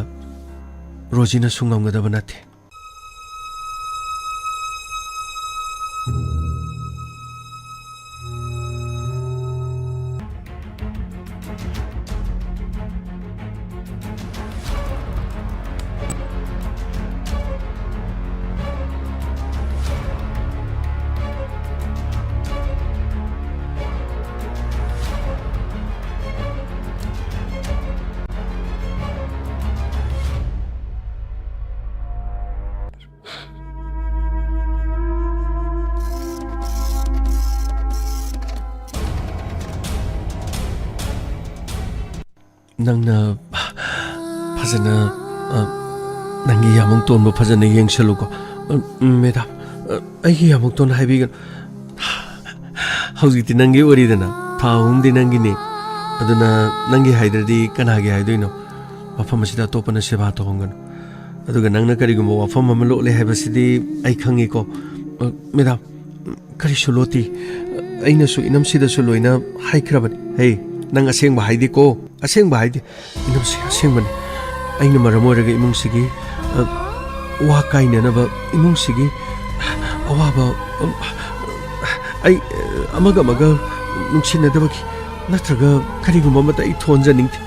ꯔꯣꯖꯤꯅꯁꯨ ꯉꯝꯒꯗꯕ ꯅꯠꯇꯦ ꯅꯪꯅ ꯐꯖꯅ ꯅꯪꯒꯤ ꯌꯥꯃꯨꯡꯇꯣꯟꯕꯨ ꯐꯖꯅ ꯌꯦꯡꯁꯜꯂꯨꯀꯣ ꯃꯦꯗꯥꯝ ꯑꯩꯒꯤ ꯌꯥꯃꯨꯡꯇꯣꯟ ꯍꯥꯏꯕꯤꯒꯅꯨ ꯍꯧꯖꯤꯛꯇꯤ ꯅꯪꯒꯤ ꯑꯣꯏꯔꯤꯗꯅ ꯊꯥ 3ꯗꯤ ꯅꯪꯒꯤꯅꯤ ꯑꯗꯨꯅ ꯅꯪꯒꯤ ꯍꯥꯏꯗ꯭ꯔꯗꯤ ꯀꯅꯥꯒꯤ ꯍꯥꯏꯗꯣꯏꯅꯣ ꯃꯐꯝ ꯑꯁꯤꯗ ꯑꯇꯣꯞꯄꯅ ꯁꯦꯕꯥ ꯇꯧꯍꯟꯒꯅꯨ ꯑꯗꯨꯒ ꯅꯪꯅ ꯀꯔꯤꯒꯨꯝꯕ ꯋꯥꯐꯝ ꯑꯃ ꯂꯣꯠꯂꯦ ꯍꯥꯏꯕꯁꯤꯗꯤ ꯑꯩ ꯈꯪꯉꯤꯀꯣ ꯃꯦꯗꯥꯝ ꯀꯔꯤꯁꯨ ꯂꯣꯠꯇꯦ ꯑꯩꯅꯁꯨ ꯏꯅꯝꯁꯤꯗꯁꯨ ꯂꯣꯏꯅ ꯍꯥꯏꯈ꯭ꯔꯕꯅꯤ ꯍꯦ ꯅꯪ ꯑꯁꯦꯡꯕ ꯍꯥꯏꯗꯦꯀꯣ ꯑꯁꯦꯡꯕ ꯍꯥꯏꯗꯦ ꯏꯅꯝꯁꯤ ꯑꯁꯦꯡꯕꯅꯤ ꯑꯩꯅ ꯃꯔꯝ ꯑꯣꯏꯔꯒ ꯏꯃꯨꯡꯁꯤꯒꯤ ꯋꯥ ꯀꯥꯏꯅꯅꯕ ꯏꯃꯨꯡꯁꯤꯒꯤ ꯑꯋꯥꯕ ꯑꯩ ꯑꯃꯒ ꯅꯨꯡꯁꯤꯅꯗꯕꯒꯤ ꯅꯠꯇ꯭ꯔꯒ ꯀꯔꯤꯒꯨꯝꯕ ꯑꯃꯇ ꯑꯩ ꯊꯣꯟꯖꯅꯤꯡꯗꯦ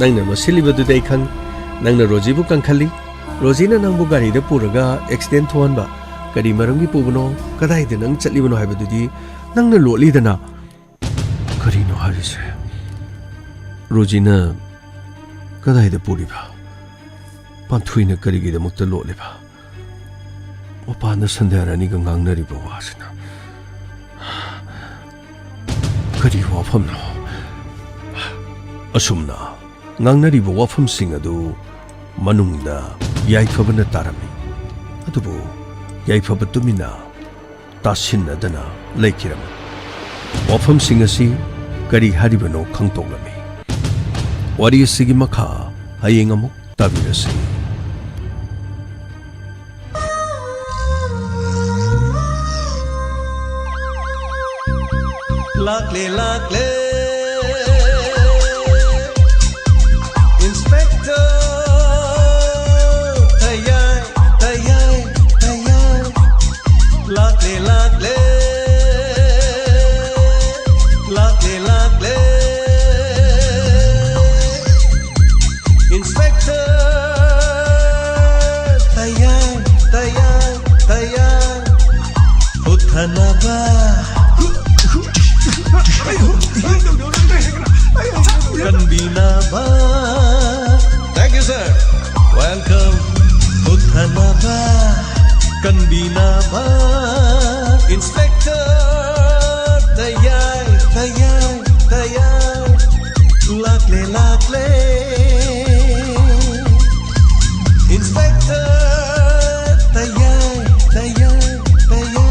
ꯅꯪꯅ ꯃꯁꯤꯜꯂꯤꯕꯗꯨꯗꯤ ꯑꯩ ꯈꯪꯉꯤ ꯅꯪꯅ ꯔꯣꯖꯤꯕꯨ ꯀꯟꯈꯠꯂꯤ ꯔꯣꯖꯤꯅ ꯅꯪꯕꯨ ꯒꯥꯔꯤꯗ ꯄꯨꯔꯒ ꯑꯦꯛꯁꯤꯗꯦꯟ ꯊꯣꯛꯍꯟꯕ ꯀꯔꯤ ꯃꯔꯝꯒꯤ ꯄꯨꯕꯅꯣ ꯀꯗꯥꯏꯗ ꯅꯪ ꯆꯠꯂꯤꯕꯅꯣ ꯍꯥꯏꯕꯗꯨꯗꯤ ꯅꯪꯅ ꯂꯣꯠꯂꯤꯗꯅ ꯀꯔꯤꯅꯣ ꯍꯥꯏꯔꯤꯁꯦ ꯔꯣꯖꯤꯅ ꯀꯗꯥꯏꯗ ꯄꯨꯔꯤꯕ ꯄꯥꯟꯊꯣꯏꯅ ꯀꯔꯤꯒꯤꯗꯃꯛꯇ ꯂꯣꯠꯂꯤꯕ ꯃꯄꯥꯟꯗ ꯁꯟꯗ꯭ꯌꯥꯔꯥꯅꯤꯒ ꯉꯥꯡꯅꯔꯤꯕ ꯋꯥꯁꯤꯅ ꯀꯔꯤ ꯋꯥꯐꯝꯅꯣ ꯑꯁꯨꯝꯅ ꯉꯥꯡꯅꯔꯤꯕ ꯋꯥꯐꯝꯁꯤꯡ ꯑꯗꯨ ꯃꯅꯨꯡꯗ ꯌꯥꯏꯐꯕꯅ ꯇꯥꯔꯝꯃꯤ ꯑꯗꯨꯕꯨ ꯌꯥꯏꯐꯕ ꯇꯨꯃꯤꯟꯅ ꯇꯥꯁꯤꯟꯅꯗꯅ ꯂꯩꯈꯤꯔꯝꯃꯤ ꯋꯥꯐꯝꯁꯤꯡ ꯑꯁꯤ ꯀꯔꯤ ꯍꯥꯏꯔꯤꯕꯅꯣ ꯈꯪꯇꯣꯛꯂꯝꯃꯤ ꯋꯥꯔꯤ ꯑꯁꯤꯒꯤ ꯃꯈꯥ ꯍꯌꯦꯡ ꯑꯃꯨꯛ ꯇꯥꯕꯤꯔꯁꯤ Lakle lakle Inspector Tayay tayay tayay Lakle lakle Lakle lakle Inspector Tayay tayay tayay Uthanaba Kanbinaba. Thank you, sir. Welcome. Uthanaba. Kanbinaba. Inspector. Tayay, tayay, tayay. Lakle, lakle. Inspector. Tayay, tayay, tayay.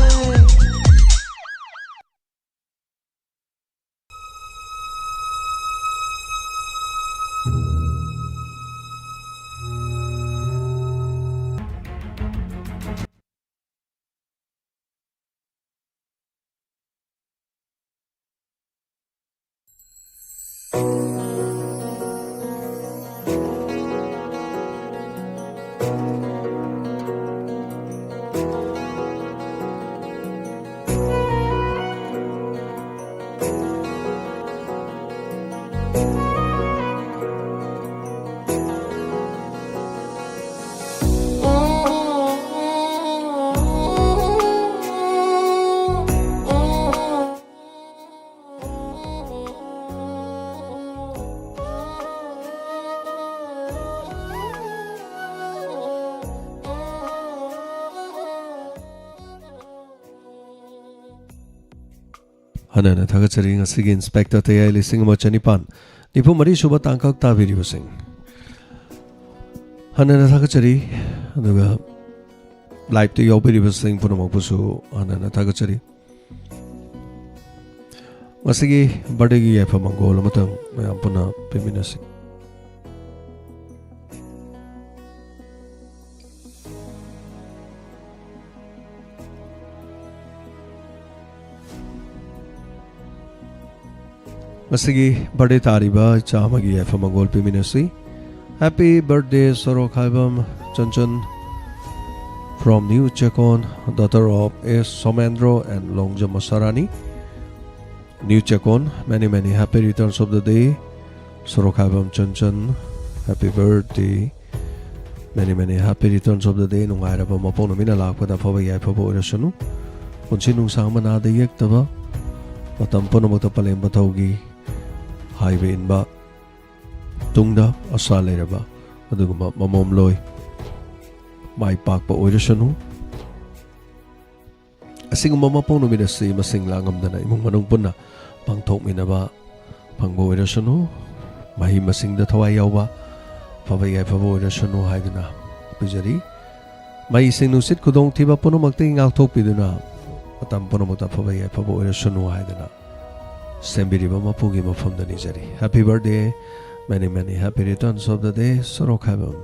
하나는 다가처리 ngasi기 인스펙터 대야의 리싱 머천이판 니포 머리 수바 땅각 다비리부싱 하나는 다가처리 누가 라이브 여비리부싱 puno magpusu 하나는 다가처리 ngasi기 birthday yafa manggol amatang mayam puna piminasi Masigi birthday tariba chamagi yafa manggol piminasi. Happy birthday Soro Khaibam Chanchan from New Chekon, daughter of S. Somendro and Longjam Masarani. New Chekon, many happy returns of the day. Soro Khaibam Chanchan, happy birthday. Many happy returns of the day. Nung aira pa mapong namin alakpa na pabay yafa po irasunu. Kung sinong sama na adayak taba, matampo na magtapalim batawgi. Highway in ba tungda asale ba aduguma mamomloy mai pak pa oirasanu asing mamapong nominasi masing langam na imong manung pun na pangthok minaba pangbo oirasanu mahi masing da thawayaw ba pabayay pabo oirasanu haiduna pujari mai sinusit kudong tiba puno magting ngakthok piduna atam puno magta pabayay pabo oirasanu haiduna Sembiriba mapugi mafamda nijari. Happy birthday, many happy returns of the day. Soro Khaibam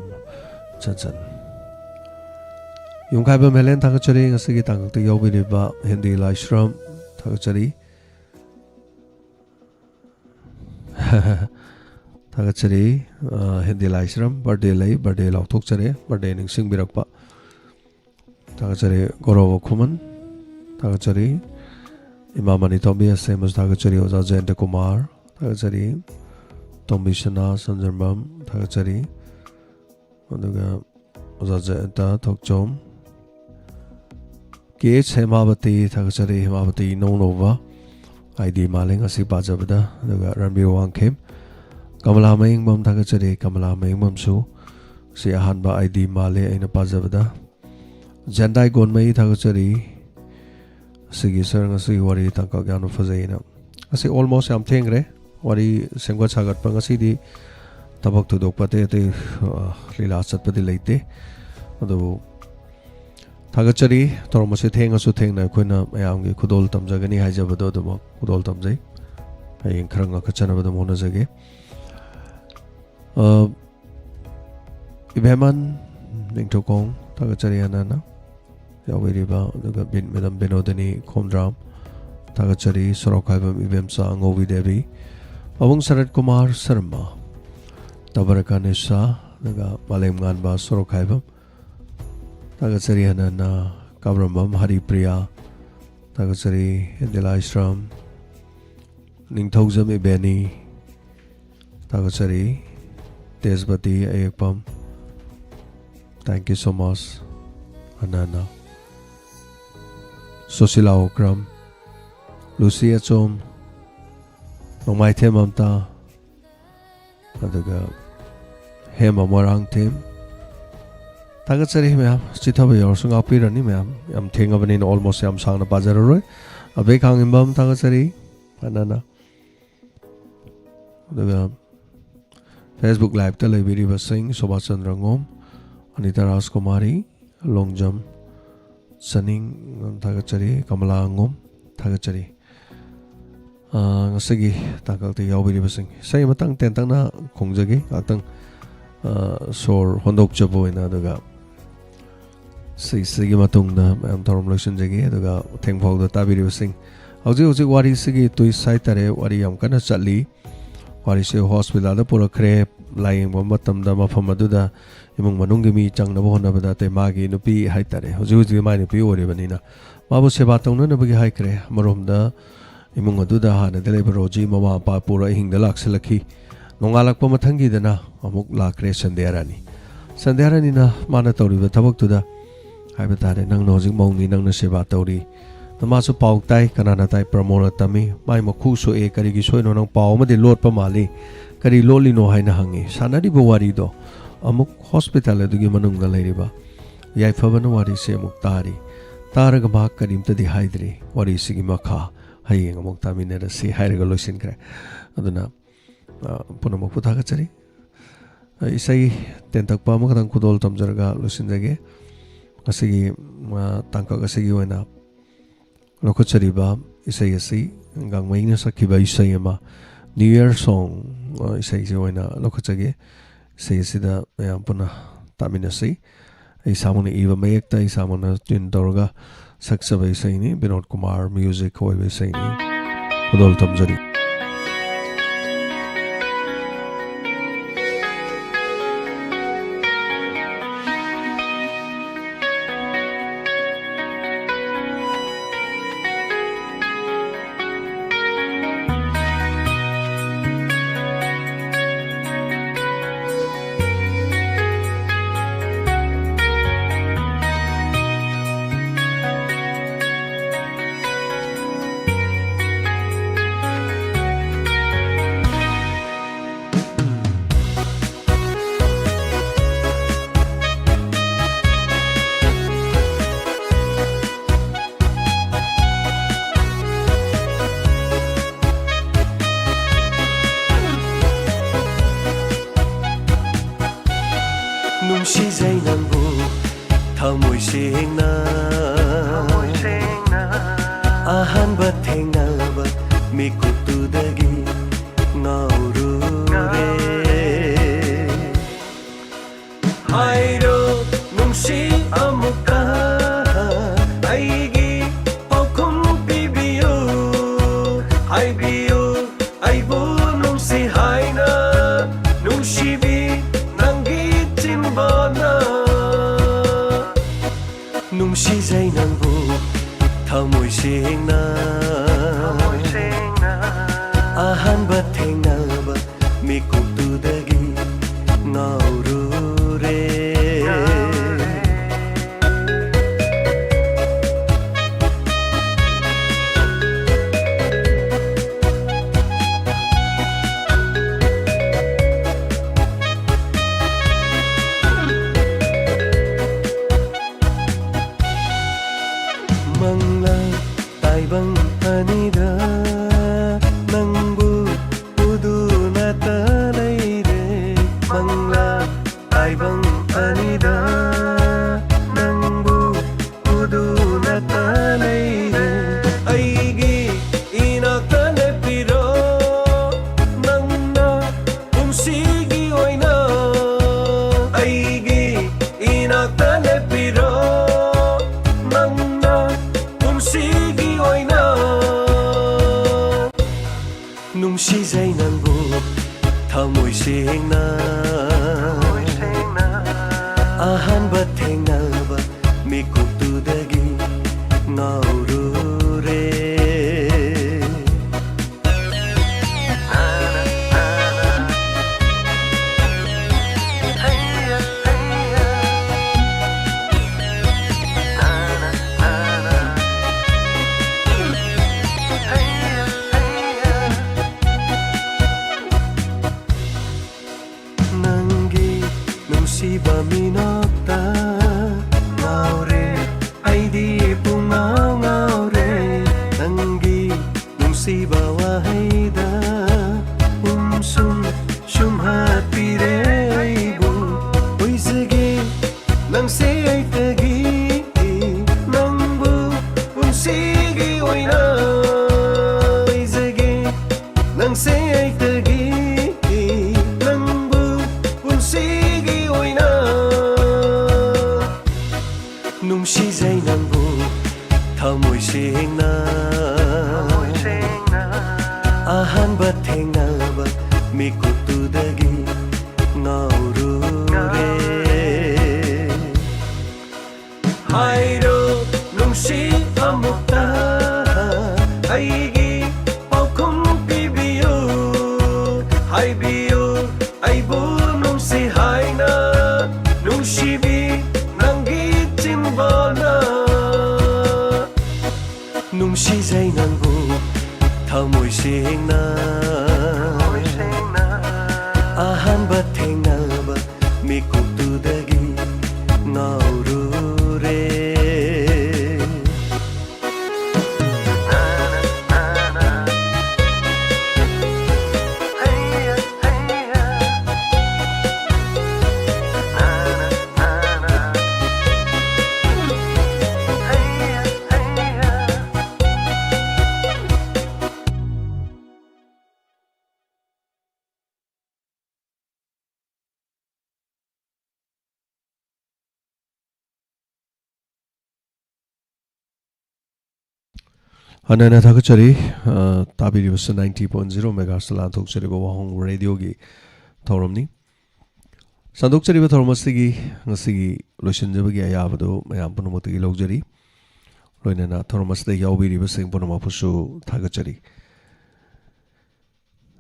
Chanchan. Yung Khaibam Helen Takachari ngasigi tangkak ti yawbiriba Hindi Laishram Takachari. Takachari Hindi Laishram birthday lautok chare birthday ning singbirakpa. Takachari Gorovo Kuman Takachari Imamani Tombi Semus Takachari Oza Jayanta Kumar Takachari Tombi Shana Sanjarbam Takachari Aduga Oza Jayanta Tokchom KH Hemabati Takachari Hemabati Nonova ID Maling Asi Pajabada Aduga Ranbir Wangkem Kamala Maying Mam Takachari Kamala Maying Mamsu Si Ahanba ID Male Aina Pajabada Jandai Gonmai Takachari Sige sir ngasi wari tangkak yanu fazaina asi almost am thengre wari sengwa chagat pa ngasi di tabak tudok pate te lila sat pati leite adu thagachari tormase thenga su thengna koina mayam ge khudol tamjagani haijabado adu khudol tamjai hayeng khranga khachana badu mona jage ibeman ningtokong thagachari anana Yawiriba, the bin Madam Benodani, Komdram, Takachari, Soro Khaibam Ibemsa, Ngovi Devi, Awung Sarat Kumar Sarma, Tabarakanisa, the Malem Ganba, Soro Khaibam, Takachari Hanana, Kabrambam, Hari Priya, Takachari, Indilaishram, Ningthozam Ibeni, Takachari, Desbati Ayakpam. Thank you so much, Anana. Susila Okram, Lucia Chom, Nongmai Them Amta, Adaga Hema Morang Them, Takachari Mam, Chitaba Yorsung Apirani Mam, Yam Tingabanin almost Yam Sang the Bazaroy, a big hanging bum Takachari, Anana. The Facebook Live Televiri was saying Sobasan Rangom, Anita Raskumari, Long Jump. Saning Takachari, Kamala Ngom, Takachari. Ngasagi, Takal ti Yawbiri Basing. Say matang tentang na Kongjagi, Atang Sor Hondok Jabo in Adaga. Say Sigi Matung na Mam Torom Luxon Jagi, Adaga, Tangpog the Tabiri Basing. Auzi Wari Sigi to his side, Wari Yamkana Sali, ꯋꯥꯔꯤꯁꯦ ꯍꯣꯁꯄꯤꯇꯥꯜꯗ ꯄꯨꯔꯛꯈ꯭ꯔꯦ ꯂꯥꯌꯦꯡꯕ ꯃꯇꯝꯗ ꯃꯐꯝ ꯑꯗꯨꯗ ꯏꯃꯨꯡ ꯃꯅꯨꯡꯒꯤ ꯃꯤ ꯆꯪꯅꯕ ꯍꯣꯠꯅꯕꯗ ꯑꯇꯩ ꯃꯥꯒꯤ ꯅꯨꯄꯤ ꯍꯥꯏꯇꯥꯔꯦ ꯍꯧꯖꯤꯛ ꯃꯥꯒꯤ ꯅꯨꯄꯤ ꯑꯣꯏꯔꯤꯕꯅꯤꯅ ꯃꯥꯕꯨ ꯁꯦꯕꯥ ꯇꯧꯅꯅꯕꯒꯤ ꯍꯥꯏꯈ꯭ꯔꯦ ꯑꯃꯔꯣꯝꯗ ꯏꯃꯨꯡ ꯑꯗꯨꯗ ꯍꯥꯟꯅꯗꯤ ꯂꯩꯕ ꯔꯣꯖꯤ ꯃꯃꯥ ꯃꯄꯥ ꯄꯨꯔ ꯑꯍꯤꯡꯗ ꯂꯥꯛꯁꯤꯜꯂꯛꯈꯤ ꯅꯣꯡꯉꯥꯜꯂꯛꯄ ꯃꯊꯪꯒꯤꯗꯅ ꯑꯃꯨꯛ ꯂꯥꯛꯈ꯭ꯔꯦ ꯁꯟꯙ꯭ꯌꯥꯔꯥꯅꯤꯅ ꯃꯥꯅ ꯇꯧꯔꯤꯕ ꯊꯕꯛꯇꯨꯗ ꯍꯥꯏꯕ ꯇꯥꯔꯦ ꯅꯪꯅ ꯍꯧꯖꯤꯛ ꯃꯧꯅꯤ ꯅꯪꯅ ꯁꯦꯕा ꯇꯧꯔꯤ ꯃꯥꯁꯨ ꯄꯥꯎ ꯇꯥꯏ ꯀꯅꯥꯅ ꯇꯥꯏ ꯄ꯭ꯔꯃꯣꯗ ꯇꯝꯃꯤ ꯃꯥꯏ ꯃꯈꯨ ꯁꯣꯛꯑꯦ ꯀꯔꯤꯒꯤ ꯁꯣꯏꯅꯣ ꯅꯪ ꯄꯥꯎ ꯑꯃꯗꯤ ꯂꯣꯠꯄ ꯃꯥꯜꯂꯤ ꯀꯔꯤ ꯂꯣꯠꯂꯤꯅꯣ ꯍꯥꯏꯅ ꯍꯪꯉꯤ ꯁꯥꯟꯅꯔꯤꯕ ꯋꯥꯔꯤꯗꯣ ꯑꯃꯨꯛ ꯍꯣꯁꯄꯤꯇꯥꯜ ꯑꯗꯨꯒꯤ ꯃꯅꯨꯡꯗ ꯂꯩꯔꯤꯕ ꯌꯥꯏꯐꯕꯅ ꯋꯥꯔꯤꯁꯦ ꯑꯃꯨꯛ ꯇꯥꯔꯒ ꯃꯍꯥꯛ ꯀꯔꯤꯝꯇꯗꯤ ꯍꯥꯏꯗ꯭ꯔꯤ ꯋꯥꯔꯤꯁꯤꯒꯤ ꯃꯈꯥ ꯍꯌꯦꯡ ꯑꯃꯨꯛ ꯇꯥꯃꯤꯟꯅꯔꯁꯤ ꯍꯥꯏꯔꯒ ꯂꯣꯏꯁꯤꯟꯈ꯭ꯔꯦ ꯑꯗꯨꯅ ꯄꯨꯝꯅꯃꯛꯄꯨ ꯊꯥꯒꯠꯆꯔꯤ ꯏꯁꯩ ꯇꯦꯟꯇꯛꯄ ꯑꯃꯈꯛꯇꯪ ꯈꯨꯗꯣꯜ ꯇꯝꯖꯔꯒ ꯂꯣꯏꯁꯤꯟꯖꯒꯦ ꯉꯁꯤꯒꯤ ꯇꯥꯡꯀꯛ ꯑꯁꯤꯒꯤ ꯑꯣꯏꯅ ꯂꯧꯈꯠꯆꯔꯤꯕ ꯏꯁꯩ ꯑꯁꯤ ꯒꯥꯡꯃꯩꯅ ꯁꯛꯈꯤꯕ ꯏꯁꯩ ꯑꯃ ꯅ꯭ꯌꯨ ꯏꯌꯔ ꯁꯣꯡ ꯏꯁꯩꯁꯤ ꯑꯣꯏꯅ ꯂꯧꯈꯠꯆꯒꯦ ꯏꯁꯩ ꯑꯁꯤꯗ ꯃꯌꯥꯝ ꯄꯨꯟꯅ ꯇꯥꯃꯤꯟꯅꯁꯤ ꯑꯩ ꯏꯁꯥꯃꯛꯅ ꯏꯕ ꯃꯌꯦꯛꯇ ꯑꯩ ꯏꯁꯥꯃꯛꯅ ꯇ꯭ꯌꯨꯟ ꯇꯧꯔꯒ ꯁꯛꯆꯕ ꯏꯁꯩꯅꯤ ꯕꯤꯅꯣꯗ ꯀꯨꯃꯥꯔ ꯃ꯭ꯌꯨꯖꯤꯛ ꯑꯣꯏꯕ ꯏꯁꯩꯅꯤ ꯈꯨꯗꯣꯜ ꯇꯝꯖꯔꯤ ꯅꯨꯡꯁꯤꯖꯩ ꯅꯪꯕꯨ ꯊꯃꯣꯏ ꯁꯦꯡꯅ ꯑꯍꯥꯟꯕ ꯊꯦꯡꯅꯕ ꯃꯤꯀꯨꯞꯇꯨꯗꯒꯤ ꯉꯥꯎꯔꯨꯔꯦ ꯍꯥꯏꯔꯣ ꯅꯨꯡꯁꯤ ꯑꯃꯨꯛꯀ ꯑꯩꯒꯤ ꯄꯥꯎꯈꯨꯝ ꯄꯤꯕꯤꯌꯨ ꯍꯥꯏꯕꯤꯌꯨ ꯑꯩꯕꯨ ꯅꯨꯡꯁꯤ ꯍꯥꯏꯅ ꯅꯨꯡꯁꯤꯕꯤ ꯅꯨꯡꯁꯤꯖꯩ ꯅꯪꯕꯨ ꯊꯃꯣꯏ ꯁꯦꯡꯅ ꯑꯍꯥꯟꯕ ꯊꯦꯡꯅꯕ ꯃꯤꯀꯨꯞꯇꯨꯗꯒꯤ ꯉꯥꯎꯔꯨꯔꯦ ताइबंग अनिदा नंबू उदुना तलैरे मंगला ताइबंग अनिदा नंबू उदुना तलैरे अइगी इनाक्ता लेपिरो नंगना पुंसीगी ओइना अइगी इनाक्ता लेपिरो ꯅꯨꯡꯁꯤꯖꯩ ꯅꯪꯕꯨ ꯊꯃꯣꯏ ꯁꯦꯡꯅ ꯑꯍꯥꯟꯕ ꯊꯦꯡꯅꯕ ꯃꯤꯀꯨꯞꯇꯨꯗꯒꯤ ꯉꯥꯎꯔꯨꯔꯦ ꯅꯨꯡꯁꯤꯕ ꯃꯤꯅꯣꯛꯇ ꯉꯥꯎꯔꯦ ꯑꯩꯗꯤ ꯄꯨꯡꯉꯥꯎ ꯉꯥꯎꯔꯦ ꯅꯪꯒꯤ ꯅꯨꯡꯁꯤꯕ ꯋꯥꯍꯩꯗ ꯁꯨꯝꯍꯠꯄꯤꯔꯦ ꯑꯩꯕꯨ ꯑꯣꯏꯖꯒꯦ ꯅꯪꯁꯦ ꯑꯩꯇꯒꯤ ꯅꯪꯕꯨ ꯄꯨꯟꯁꯤꯒꯤ ꯑꯣꯏꯅ ꯑꯣꯏꯖꯒꯦ ꯅꯪꯁꯦ ꯑꯩꯇꯒꯤ ꯅꯨꯡꯁꯤꯖꯩ ꯅꯪꯕꯨ ꯊꯃꯣꯏ ꯁꯦꯡꯅ ꯑꯍꯥꯟꯕ ꯊꯦꯡꯅꯕ ꯃꯤꯀꯨꯞꯇꯨꯗꯒꯤ ꯉꯥꯎꯔꯨꯔꯦ ꯍꯥꯏꯔꯣ ꯅꯨꯡꯁꯤ ꯑꯃꯨꯛꯇ ꯑꯩꯒꯤ ꯄꯥꯎꯈꯨꯝ ꯄꯤꯕꯤꯌꯨ ꯍꯥꯏꯕꯤꯌꯨ ꯑꯩꯕꯨ ꯅꯨꯡꯁꯤ ꯍꯥꯏꯅ ꯅꯨꯡꯁꯤꯕꯤ ꯅꯪꯒꯤ ꯆꯤꯟꯕꯥꯜꯅ ꯅꯨꯡꯁꯤꯖꯩ ꯅꯪꯕꯨ ꯊꯃꯣꯏ ꯁꯦꯡꯅ ꯑꯍꯥꯟꯕ ꯊꯦꯡꯅꯕ ꯃꯤꯀꯨꯞꯇꯨꯗꯒꯤ ꯉꯥꯎꯔꯨꯔꯦ Hanana Thakachari, Tabiri was 90.0 megas Lantok Cheriba Wahong radio gi Thoromni. Sandok Cheriba Thormasigi, Nasigi, Lushan Jabagi Ayavado, Mayampanamuti Logeri, Roinana Thormas de Yawi was saying Ponamapusu Thakachari.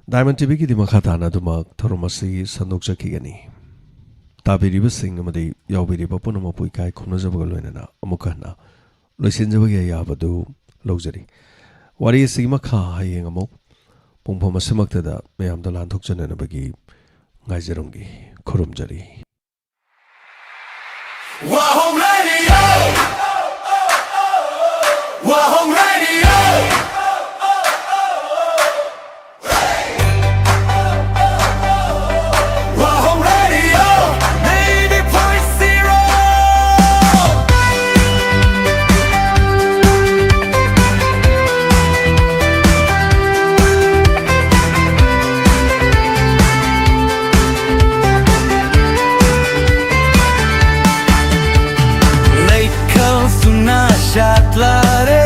Diamond Tibiki di Makatana to Mark Thormasi Sandok Chakigani. Tabiri was saying Amadi Yawi Papunamapuika Kunazabalena, Amukana, Lushan Jabagi Ayavado. Luxury. What is Simaka Haying a mo? Pumpama Simakta, Mayam the Land Hoxan and a Bagi, Gaiserungi, Kurumjari. Wahong Radio! Wahong Radio! Wahong Radio! 90.0! Shatlare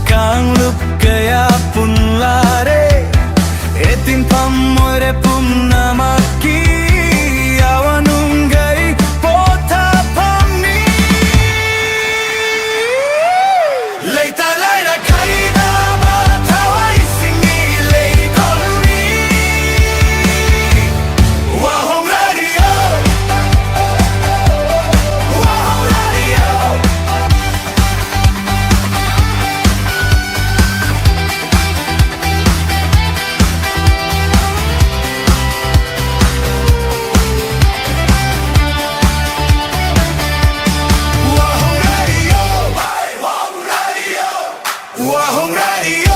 kang lup gaya pun lare etin pamore punnamaki avanungai pota pammi leita laira kaida ma thawai singi leikolni Wahong Radio Wahong Radio Wahong Radio